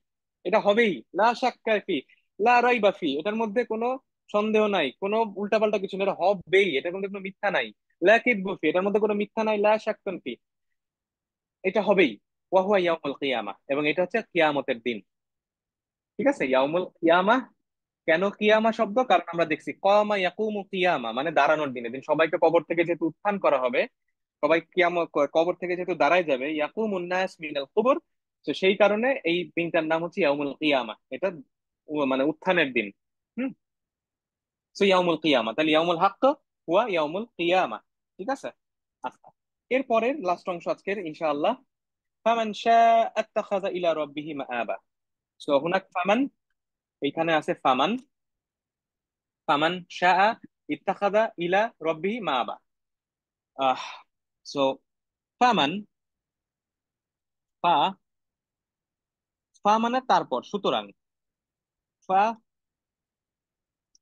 এটা হবেই। লা শাক্কা ফি, লা রাইবা ফি এটার মধ্যে কোনো সন্দেহ নাই, কোনো উল্টাপাল্টা কিছু না, এটা হবেই, এটার মধ্যে কোনো মিথ্যা নাই। লা কিদবু ফি এটার মধ্যে কোনো মিথ্যা নাই, লা শাক্কান ফি এটা হবেই। ওয়া হুয়া ইয়াউমুল কিয়ামা এবং এটা হচ্ছে কিয়ামতের দিন। ঠিক আছে, ইয়াউমুল কিয়ামা। কেন কিয়ামা শব্দ? কারণ আমরা দেখছি কামা ইয়াকুমু কিয়ামা মানে দাঁড়ানোর দিন, এদিন সবাইকে কবর থেকে যেহেতু উত্থান করা হবে, সবাই কিয়ামত কবর থেকে যেহেতু দাঁড়ায় যাবে, ইয়াকুমুন নাস মিনাল কুবুর, তো সেই কারণে এই দিনটার নাম হচ্ছে ইয়াউমুল কিয়ামা। এটা মানে উত্থানের দিন। হুম, সো ইয়াউমুল কিয়ামা, তাহলে ইয়াউমুল হক তো হুয়া ইয়াউমুল কিয়ামা। ঠিক আছে। আচ্ছা, এরপরে লাস্ট অংশ আজকের ইনশাআল্লাহ, ফামান শাআ আত্তাখাযা ইলা রাব্বিহি মাআবা। সো হুনাক ফামান, এইখানে আছে ফামান, ফামান শাআ ইত্তাখাযা ইলা রাব্বিহি মাআবা। আহ সো ফামান, ফা, ফা মানে তারপর, সুতরাং, ফা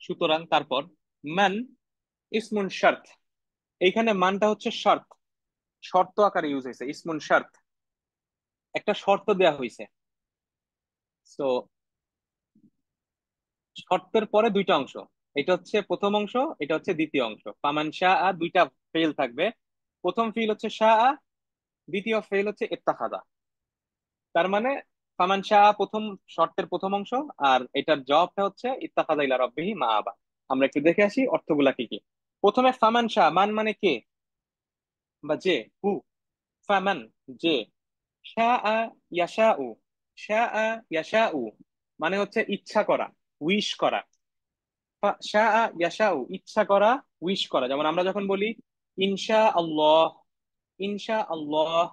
সুতরাং তারপর, মান ইসমুন শার্ত, এইখানে মানটা হচ্ছে শর্ত, শর্ত আকারে ইউজ হয়েছে, ইসমুন শর্ত, একটা শর্ত দেয়া হয়েছে। তো শর্তের পরে দুইটা অংশ, এটা হচ্ছে প্রথম অংশ, এটা হচ্ছে দ্বিতীয় অংশ। ফামান শাআ দুইটা ফেল থাকবে। প্রথম ফিল হচ্ছে শাআ, দ্বিতীয় ফেল হচ্ছে ইত্তাখাদা। তার মানে ফামান শাআ প্রথম শর্তের প্রথম অংশ, আর এটার জবাবটা হচ্ছে ইত্তাখাদা ইলা রাব্বিহি মাআবা। আমরা একটু দেখে আসি অর্থগুলা কি কি। প্রথমে ফামান শাআ, মান মানে কে বা যে, হু। ফামান, যে। শাআ ইয়াশাউ, শাআ ইয়াশাউ মানে হচ্ছে ইচ্ছা করা, উইশ করা। শাআ ইয়াশাউ ইচ্ছা করা, উইশ করা। যেমন আমরা যখন বলি ইনশা আল্লাহ, ইনশা আল্লাহ,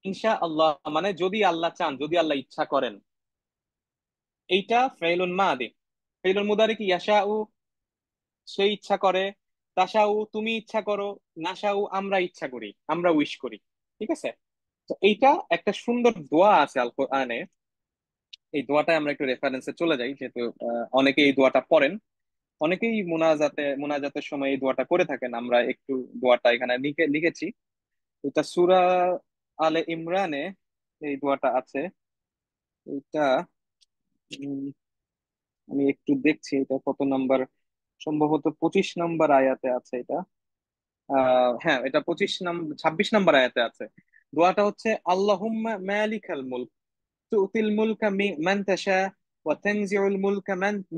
ইনশা আল্লাহ মানে যদি আল্লাহ চান, যদি আল্লাহ ইচ্ছা করেন। এইটা ফেইলুন মাদি। ফেইলুন মুদারি কি ইয়াশাউ, সে ইচ্ছা করে। তাশাউ তুমি ইচ্ছা করো। নাশাউ আমরা ইচ্ছা করি, আমরা উইশ করি। ঠিক আছে। তো এইটা একটা সুন্দর দোয়া আছে আল কোরআনে। এই দোয়াটায় আমরা একটু রেফারেন্সে চলে যাই, যেহেতু অনেকে এই দোয়াটা পড়েন। অনেকেই মোনাজাতের সময় এই দোয়াটা করে থাকেন। আমরা একটু দোয়াটা এখানে লিখেছি। এটা সূরা আলে ইমরানে এই দোয়াটা আছে। এটা উম, আমি একটু দেখছি এটা কত নাম্বার, সম্ভবত 25 নম্বর আয়াতে আছে এটা। হ্যাঁ, এটা 26 নাম্বার আয়াতে আছে। দোয়াটা হচ্ছে আল্লাহুম্মা মালিকাল মুলক تؤتي الملك من تشاء وتنزع الملك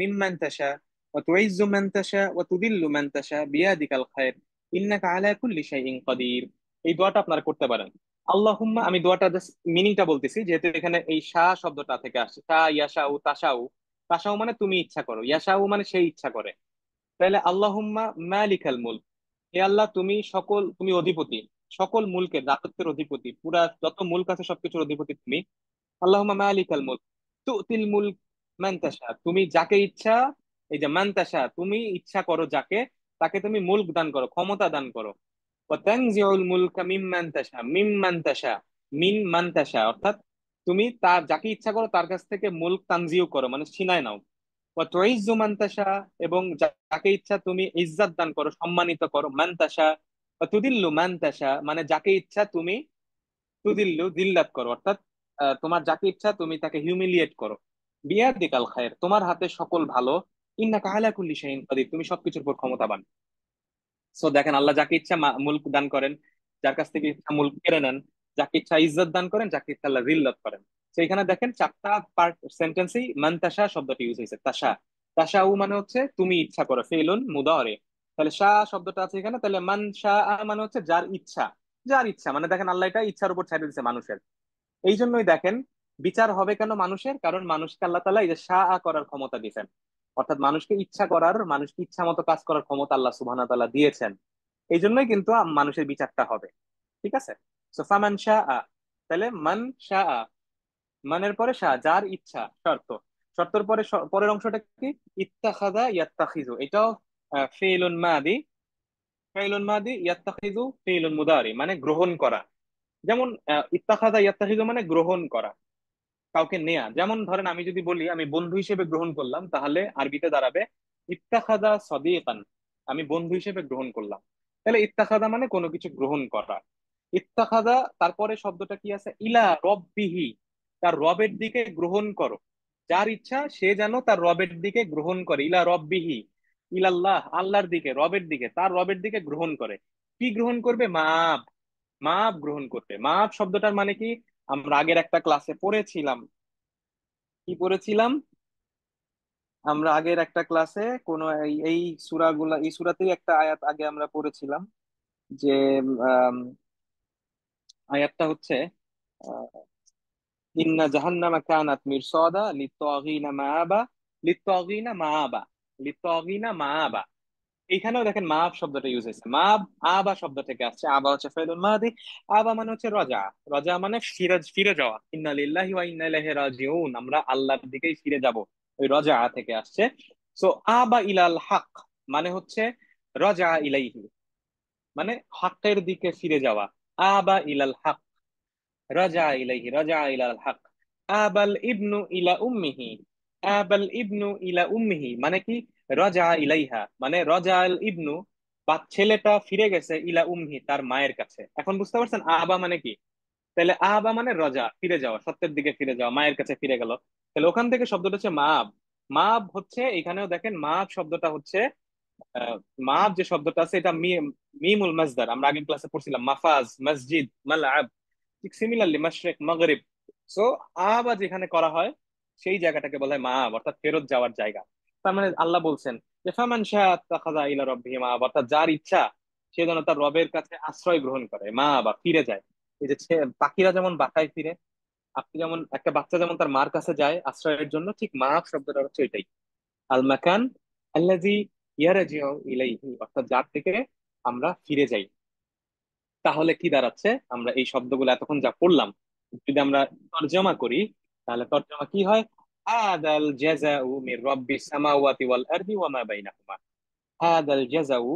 ممن تشاء وتعز من تشاء وتذل من تشاء بيدك الخير إنك على كل شيء قدير। এই দোয়াটা আপনারা করতে পারেন। আল্লাহুম্মা, আমি দোয়াটা জাস্ট মিনিংটা বলতেছি, যেহেতু এখানে এই শাহ শব্দটা থেকে আসছে। শাহ ইয়াশাউ তাশাউ, তাশাউ মানে তুমি ইচ্ছা করো, ইয়াশাউ মানে সেই ইচ্ছা করে। তাহলে আল্লাহুম্মা মালিকাল মুলক, হে আল্লাহ তুমি সকল, তুমি অধিপতি, সকল মুলকের রাজত্বের অধিপতি, পুরা যত মুলক আছে সবকিছুর অধিপতি তুমি। আল্লাহুম্মা মালিকাল মুলক তুতিল মুলক মান তাশা, তুমি যাকে ইচ্ছা, এই যে মান তাশা তুমি ইচ্ছা করো যাকে, তাকে তুমি মুলক দান করো, ক্ষমতা দান করো। ওয়া তানজিউল মুলকা মিম্মান তাশা, মিম্মান তাশা, মিন মান তাশা অর্থাৎ তুমি তার যাকে ইচ্ছা করো তার কাছ থেকে মুলক তানজিউ করো, মানে ছিনায় নাও। ওয়া তুইজ্জু মান তাশা, এবং যাকে ইচ্ছা তুমি ইজ্জত দান করো, সম্মানিত করো। মান তাশা ওয়া তুদিল্লু মান তাশা মানে যাকে ইচ্ছা তুমি তুদিল্লু দিল্লাত করো, অর্থাৎ তোমার যাকে ইচ্ছা তুমি তাকে হিউমিলিয়েট করো। বিয়াদিকাল খায়ের, তোমার হাতে সকল ভালো। ইন্নাকা আলা কুল্লি শাইইন কাদির, তুমি সবকিছুর উপর ক্ষমতাবান। সো দেখেন, আল্লাহ যাকে ইচ্ছা মুলক দান করেন, যার কাছ থেকে ইচ্ছা মুলক কেড়ে নেন। যাকে ইচ্ছা ইজ্জত দান করেন, যাকে ইচ্ছা আল্লাহ জিল্লাত করেন। তো এখানে দেখেন চারটা পার্ট সেন্টেন্সেই মান তাশা শব্দটি ইউজ হয়েছে। তাশা, তাশাউ মানে হচ্ছে তুমি ইচ্ছা করো, ফেলুন মুদারে। তাহলে শাহ শব্দটা আছে এখানে, তাহলে মান শাহ মানে হচ্ছে যার ইচ্ছা। যার ইচ্ছা মানে দেখেন আল্লাহ এটা ইচ্ছার উপর ছেড়ে দিচ্ছে মানুষের। এই জন্যই দেখেন বিচার হবে কেন মানুষের, কারণ মানুষকে আল্লাহ তাআলা এই যে শাহ করার ক্ষমতা দিয়েছেন। অর্থাৎ মানুষকে ইচ্ছা করার, মানুষকে ইচ্ছা মতো কাজ করার ক্ষমতা আল্লাহ সুবহানাহু ওয়া তাআলা দিয়েছেন। এই জন্যই কিন্তু মানুষের বিচারটা হবে। ঠিক আছে। সো ফামান শাহ, তাহলে মান শাহ, মানের পরে শাহ যার ইচ্ছা, শর্ত। শর্তের পরে পরের অংশটা কি? ইত্তাখাযা ইয়াত্তাখিযু, এটাও ফেইলুন মাদি। ফেইলুন মাদি, ইয়াত্তাখিযু ফেইলুন মুদারি মানে গ্রহণ করা। যেমন ইত্তাখাযা ইয়াত্তাখিযু মানে গ্রহণ করা, কাউকে নেয়া। যেমন ধরেন আমি যদি বলি আমি বন্ধু হিসেবে গ্রহণ করলাম, তাহলে আরবিতে দাঁড়াবে ইত্তাখাযা সাদীকান, আমি বন্ধু হিসেবে গ্রহণ করলাম। তাহলে ইত্তাখাযা মানে কোনো কিছু গ্রহণ করা। ইত্তাখাযা, তারপরে শব্দটা কি আছে? ইলা রব্বিহি, তার রবের দিকে গ্রহণ করো। যার ইচ্ছা সে যেন তার রবের দিকে গ্রহণ করে। ইলা রব্বিহি, ইলাল্লাহ আল্লাহর দিকে, রবের দিকে, তার রবের দিকে গ্রহণ করে। কি গ্রহণ করবে? মাপ, মাপ গ্রহণ করবে। মাপ শব্দটার মানে কি? আমরা আগের একটা ক্লাসে পড়েছিলাম। কি পড়েছিলাম? আমরা আগের একটা ক্লাসে কোন এই সূরাগুলা, এই সূরাতেই একটা আয়াত আগে আমরা পড়েছিলাম, যে আম, আয়াতটা হচ্ছে ইন্না জাহান্নামা কানাত মিরসাদা লিত্তাগিনা মাআবা, লিত্তাগিনা মাআবা, লিত্তাগিনা মাআবা। এইখানেও দেখেন মাব শব্দটা ইউজ হয়েছে। মাব আবা শব্দ থেকে আসছে। আবা হচ্ছে ফেলুল মাদি, আবা মানে হচ্ছে রজা। রজা মানে ফিরে, ফিরে যাওয়া। ইন্না লিল্লাহি ওয়া ইন্না ইলাইহি রাজিউন, আমরা আল্লাহর দিকেই ফিরে যাব। ওই রজা থেকে আসছে। সো আবা ইলাল হক মানে হচ্ছে রজা ইলাইহি, মানে হকের দিকে ফিরে যাওয়া। আবা ইলাল হক, রাজা ইলাইহি, রাজা ইলাল হক। আবাল ইবনু ইলা উম্মিহি, আবাল ইবনু ইলা উম্মিহি মানে কি? রাজা ইলাইহা মানে রাজা আল ইবনু, বা ছেলেটা ফিরে গেছে, ইলা উম্মিহি তার মায়ের কাছে। এখন বুঝতে পারছেন আবা মানে কি? তাহলে আবা মানে রাজা, ফিরে যাওয়া, সত্যের দিকে ফিরে যাওয়া, মায়ের কাছে ফিরে গেল। তাহলে ওখান থেকে শব্দটা হচ্ছে মাব। মাব হচ্ছে, এখানেও দেখেন মাব শব্দটা হচ্ছে আহ, মাব যে শব্দটা আছে এটা মিমুল মাজদার, আমরা আগের ক্লাসে পড়ছিলাম মাফাজ, মসজিদ, মালআব। ঠিক সিমিলারলি মাশরিক, মাগরিব। সো আবার যেখানে করা হয় সেই জায়গাটাকে বলা হয় মাব, অর্থাৎ ফেরত যাওয়ার জায়গা। তার মানে আল্লাহ বলছেন যে ফামান শাআ আত্তাখাযা ইলা রাব্বিহি মাআব, অর্থাৎ যার ইচ্ছা সে যেন তার রবের কাছে আশ্রয় গ্রহণ করে, মা বা ফিরে যায়। এই যে পাখিরা যেমন বাসায় ফিরে, আপনি যেমন একটা বাচ্চা যেমন তার মার কাছে যায় আশ্রয়ের জন্য, ঠিক মাব শব্দটা হচ্ছে এটাই। আল মাকান আল্লাযী ইয়ারজিউ ইলাইহি, অর্থাৎ যার থেকে আমরা ফিরে যাই। তাহলে কি দাঁড়াচ্ছে, আমরা এই শব্দগুলো এতক্ষণ যা পড়লাম যদি আমরা তর্জমা করি, তাহলে তর্জমা কি হয়? হাদাল জাযাউ মির রাব্বিস সামাওয়াতি ওয়াল আরদি ওয়া মা বাইনাহুমা। হাদাল জাযাউ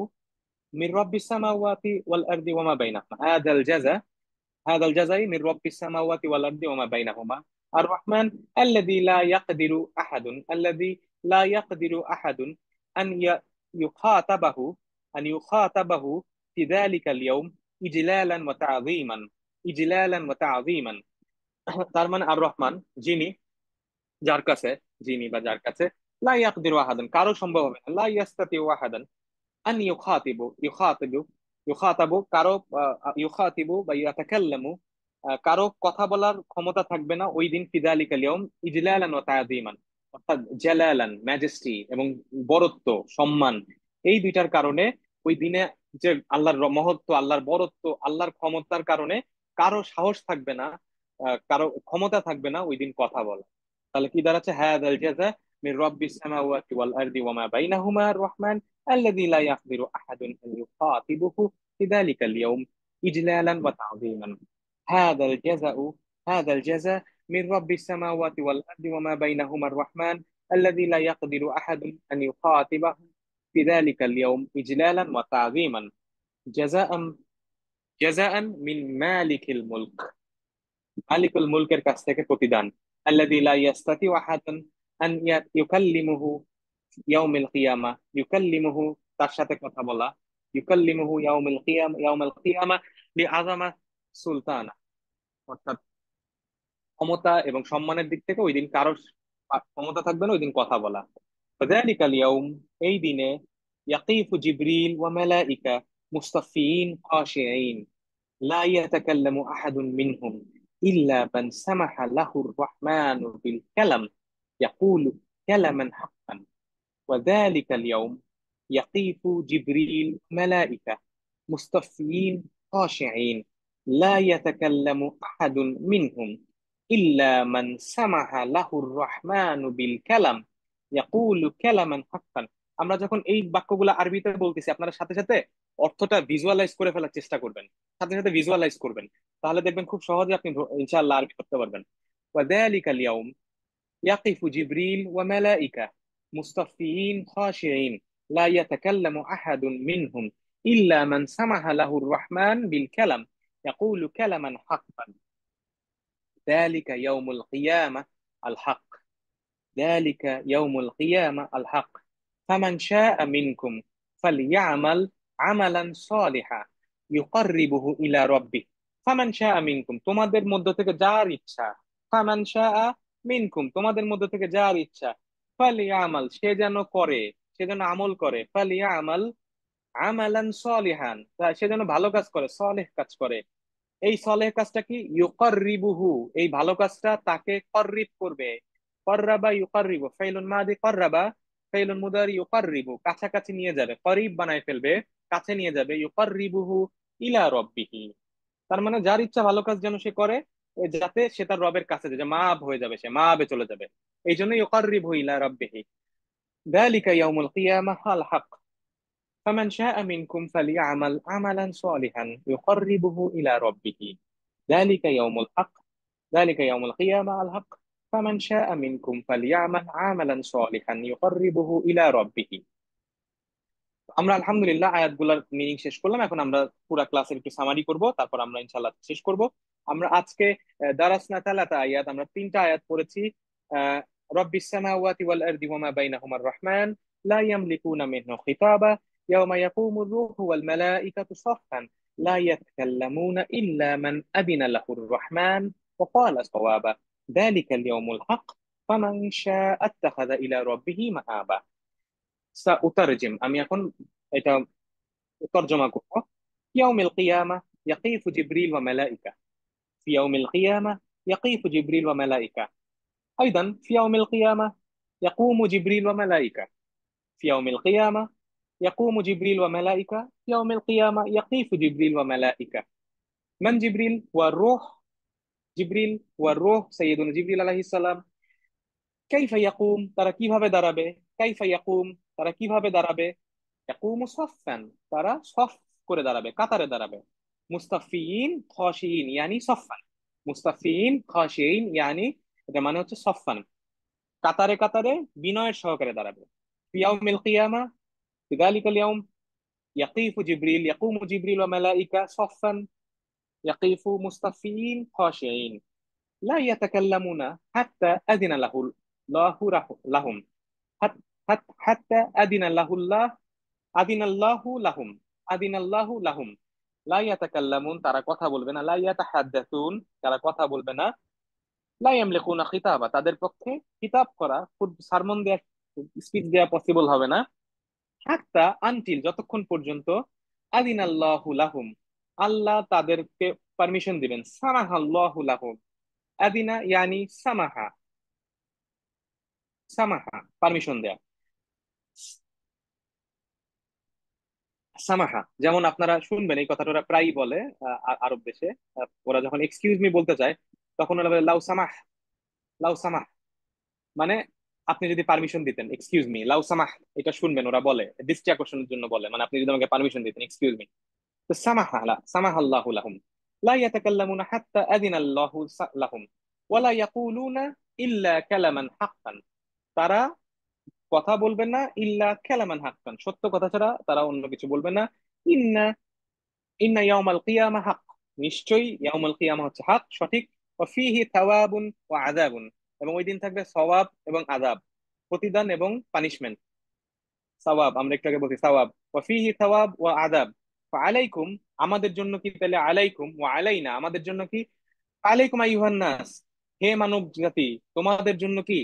মির রাব্বিস সামাওয়াতি ওয়াল আরদি ওয়া মা বাইনাহুমা। হাদাল জাযা هذا الجزاء من رب السماوات والأرض وما بينهما الرحمن الذي لا يقدر أحد، الذي لا يقدر أحد أن يخاطبه، أن يخاطبه في ذلك اليوم إجلالا وتعظيما، إجلالا وتعظيما। তার মানে আর রহমান যিনি, যার কাছে, যিনি বা যার কাছে লা ইয়াকদিরু আহাদান, কারো সম্ভব হবে না, লা ইয়াস্তাতিউ আহাদান আন ইউখাতিবু, ইউখাতিবু, ইউখাতাবু কারো, ইউখাতিবু বা ইয়াতাকাল্লামু, কারো কথা বলার ক্ষমতা থাকবে না ওই দিন, ফিযালিকাল ইয়াউম ইজলালান ওয়া তা'যীমান, অর্থাৎ জালালান ম্যাজেস্টি এবং বরত্ব, সম্মান, এই দুইটার কারণে ওই দিনে যে আল্লাহর মহত্ব, আল্লাহর বরত্ব, আল্লাহর ক্ষমতার কারণে কারো সাহস থাকবে না, কারো ক্ষমতা থাকবে না ওই দিন কথা বলা। তাহলে কি দাঁড়াচ্ছে? হাযাল জাযা মির রাব্বিস সামাওয়াতি ওয়াল আরদি ওয়া মা বাইনাহুমা আর রহমান الذي لا يقدر أحد أن يخاطبه في ذلك اليوم إجلالا وتعظيما. هذا الجزاء، هذا الجزاء من رب السماوات والأرض وما بينهما الرحمن الذي لا يقدر أحد أن يخاطبه في ذلك اليوم إجلالا وتعظيما. جزاء، جزاء من مالك الملك، মালিকুল মুলকের কাছ থেকে প্রতিদান। الذي لا يستطيع أحد أن يكلمه ইয়াউমিল কিয়ামা, ইউকাল্লিমুহু তার সাথে কথা বলা, ইউকাল্লিমুহু ইয়াউমিল কিয়ামা লিআযামা সুলতানা, অর্থাৎ ক্ষমতা এবং সম্মানের দিক থেকে ওই দিন কারোর ক্ষমতা থাকবে না ওই দিন কথা বলা। ফাযালিকাল ইয়াউম, এই দিনে ইয়াকিফু জিবরিল ওয়া মালাইকা মুস্তাফিন খাশিঈন লা ইয়াতাকাল্লামু আহাদুন মিনহুম ইল্লা মান সামাহা লাহুর রহমানু বিল কালাম ইয়াকুলু কালামান হাক্কান। وذلك اليوم يقيف جبريل ملائكة مصطفين خاشعين لا يتكلم أحد منهم إلا من سمح له الرحمن بالكلام يقول كلاما حقا। আমরা যখন এই বাক্যগুলো আরবিতে বলতেছি আপনারা সাথে সাথে অর্থটা ভিজুয়ালাইজ করে ফেলার চেষ্টা করবেন, সাথে সাথে ভিজুয়ালাইজ করবেন, তাহলে দেখবেন খুব সহজে আপনি ইনশাআল্লাহ আরবি করতে পারবেন। وذلك اليوم يقف جبريل وملائكة مصطفين خاشعين لا يتكلم أحد منهم إلا من سمح له الرحمن بالكلام يقول كلاما حقا. ذلك يوم القيامة الحق، ذلك يوم القيامة الحق فمن شاء منكم فليعمل عملا صالحا يقربه إلى ربه। ফামান শাআ মিনকুম, তোমাদের মধ্য থেকে যার ইচ্ছা, ফামান শাআ মিনকুম, তোমাদের মধ্য থেকে যার ইচ্ছা, ফালিয়ামাল সে যেন করে, সে যেন আমল করে, ফালিয়ামাল আমালান সলিহান, সে যেন ভালো কাজ করে, সলেহ কাজ করে। এই সলেহ কাজটা কি? ইউকাররিবুহু, এই ভালো কাজটা তাকে কর্রিব করবে। কর্রাবা ইউকাররিবু, ফাইলুন মাদি কর্রাবা, ফাইলুন মুদারি ইউকাররিবু, কাছাকাছি নিয়ে যাবে, করিব বানায় ফেলবে, কাছে নিয়ে যাবে, ইউকাররিবুহু ইলা রব্বিহি। তার মানে যার ইচ্ছা ভালো কাজ যেন সে করে, যাতে সে তার রবের কাছে যায়, যে মাব হয়ে যাবে, সে মাবে চলে যাবে। এই জন্য ইউকাররিবু ইলা রব্বিহি। ذلك يوم القيامة الحق فمن شاء منكم فليعمل عملا صالحا يقربه إلى ربه. ذلك يوم الحق، ذلك يوم القيامة الحق فمن شاء منكم فليعمل عملا صالحا يقربه إلى ربه। আমরা আলহামদুলিল্লাহ আয়াতগুলোর মিনিং শেষ করলাম, এখন আমরা পুরা ক্লাসের একটু সামারি করব, তারপর আমরা ইনশাআল্লাহ শেষ করব। আমরা আজকে দারাসনা তালাতা আয়াত, আমরা তিনটা আয়াত পড়েছি। আহ রব্বিস সামাওয়াতি ওয়াল আরদি ওয়া মা বাইনাহুমার রহমান লা ইয়ামলিকুনা মিনহু খিতাবা ইয়াওমা ইয়াকুমুর রূহু ওয়াল মালাইকাতু সাফফান লা ইয়াতাকাল্লামুনা ইল্লা মান আযিনা লাহুর রহমান ওয়া ক্বালা সাওয়াবা। যালিকাল ইয়াউমুল হক ফামান শাআ আত্তাখাযা ইলা রাব্বিহি মাআবা। সাউতারজিম, আমি এখন এটা তরজমা করব। ইয়াউমিল কিয়ামা ইয়াকিফু জিবরিল ওয়া মালাইকা। في يوم القيامة يقيف جبريل وملائكة. أيضا في يوم القيامة يقوم جبريل وملائكة. في يوم القيامة يقوم جبريل وملائكة. في يوم القيامة يقيف جبريل وملائكة. من جبريل؟ والروح. جبريل والروح سيدنا جبريل عليه السلام. কাইফা ইয়াকুম, তারা কিভাবে দাঁড়াবে? কাইফা ইয়াকুম, তারা কিভাবে দাঁড়াবে? ইয়াকুমু সাফফান, তারা সফ করে দাঁড়াবে, কাতারে দাঁড়াবে। মুস্তাফিন খাশিইন ইয়ানি সফফান। মুস্তাফিন খাশিইন ইয়ানি, এটা মানে হচ্ছে সফফান, কাতারে কাতারে বিনয়ের সহকারে দাঁড়াবে। ফিয়াউমিল কিয়ামা ফিযালিকাল ইয়াউম ইয়াকিফু জিবরিল ইয়াকুমু জিবরিল ওয়া মালাইকা সফফান ইয়াকিফু মুস্তাফিন খাশিইন লা ইয়াতাকাল্লামুনা হাত্তা আযিনা লাহু লাহুম। হাত্তা আদিনাল্লাহুল্লাহ, আদিনাল্লাহু লাহুম, আদিনাল্লাহু লাহুম। লা ইয়াতাকাল্লামুন, তারা কথা বলবে না। লা ইয়াতাহাদ্দাসুন, তারা কথা বলবে না। লা ইয়ামলিকুনা খিতাবা, তাদের পক্ষে কিতাব করা, খুব সারমন দেয়া, স্পিচ দেয়া পসিবল হবে না। হাত্তা আনটিল, যতক্ষণ পর্যন্ত আদিনাল্লাহু লাহুম, আল্লাহ তাদেরকে পারমিশন দিবেন। সামাহাল্লাহু লাহুম, আদিনা ইয়ানি সামাহা, সামাহা পারমিশন দেয়া। সামাহা, যেমন আপনারা শুনবেন এই কথাটা ওরা প্রায়ই বলে আরব দেশে। ওরা যখন এক্সকিউজ মি বলতে চায় তখন ওরা বলে লাউ সামাহ, লাউ সামাহ, মানে আপনি যদি পারমিশন দিতেন, এক্সকিউজ মি লাউ সামাহ। এটা শুনবেন ওরা বলে দৃষ্টি আকর্ষণের জন্য বলে, মানে আপনি যদি আমাকে পারমিশন দিতেন, এক্সকিউজ মি। তো সামাহা, লা সামাহা আল্লাহু লাহুম, লা ইয়াতাকাল্লামুনা হাত্তা আযিনা আল্লাহু লাহুম ওয়ালা ইয়াকুলুনা ইল্লা কালামান হাক্কান। তারা কথা বলবেন না ইল্লা কালামান হাক্কান, সত্য কথা ছাড়া তারা অন্য কিছু বলবে না। ইন্না ইন্না ইয়াউমাল কিয়ামা হক, নিশ্চয়ই ইয়াউমাল কিয়ামা হচ্ছে হক, সঠিক। ওয়া ফীহি থাওয়াবুন ওয়া আযাবুন, এবং ওই দিন থাকবে সওয়াব এবং আযাব, প্রতিদান এবং পানিশমেন্ট। সওয়াব, আমরা একটু আগে বলছি সওয়াব। ওয়া ফীহি থাওয়াব ওয়া আযাব। ফাআলাইকুম, আমাদের জন্য কি তাহলে? আলাইকুম ওয়া আলাইনা, আমাদের জন্য কি? আলাইকুম আইয়ুহান নাস, হে মানব জাতি, তোমাদের জন্য কি?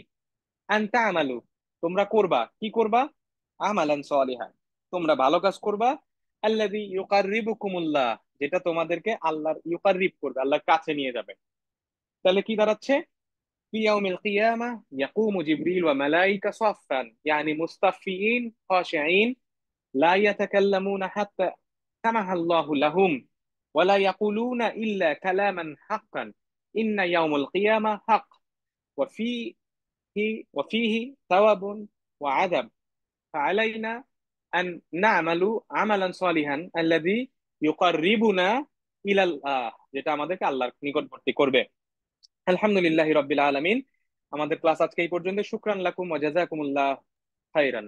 আনতা আমালু, তোমরা করবা, কি করবা? আমালান সালিহা, তোমরা ভালো কাজ করবা। আল্লাযী ইউকাররিবুকুমুল্লাহ, যেটা তোমাদেরকে আল্লাহর ইউকাররিব করবে, আল্লাহর কাছে নিয়ে যাবে। তাহলে কি দাঁড়াচ্ছে? ফি ইয়াউমিল কিয়ামা ইয়াকুমু জিবরিল ওয়া মালাইকা সাফফান ইয়ানি মুস্তাফিন খাশিঈন লা ইয়াতাকাল্লামুনা হাত্তা সামাহা আল্লাহু লাহুম ওয়া লা ইয়াকুলুনা ইল্লা কালামান হাক্কান ইন্না ইয়াউমাল কিয়ামা হক ওয়া ওয়া ফীহি থাওয়াবুন ওয়া আযাব فعلينا أن نعمل عملا صالحا الذي يقربنا إلى الله, যেটা আমাদেরকে আল্লাহর নিকটবর্তী করবে। আলহামদুলিল্লাহি রাব্বিল আলামিন। আমাদের ক্লাস আজকে এই পর্যন্ত। শুকরান লাকুম ওয়া জাযাকুমুল্লাহ খাইরান।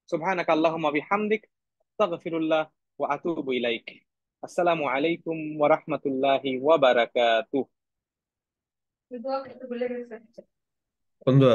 সুবহানাকা আল্লাহুম্মা বিহামদিক আস্তাগফিরুল্লাহ ওয়া আতুবু ইলাইক। আসসালামু আলাইকুম ওয়া রাহমাতুল্লাহি ওয়া বারাকাতুহু। বন্ধু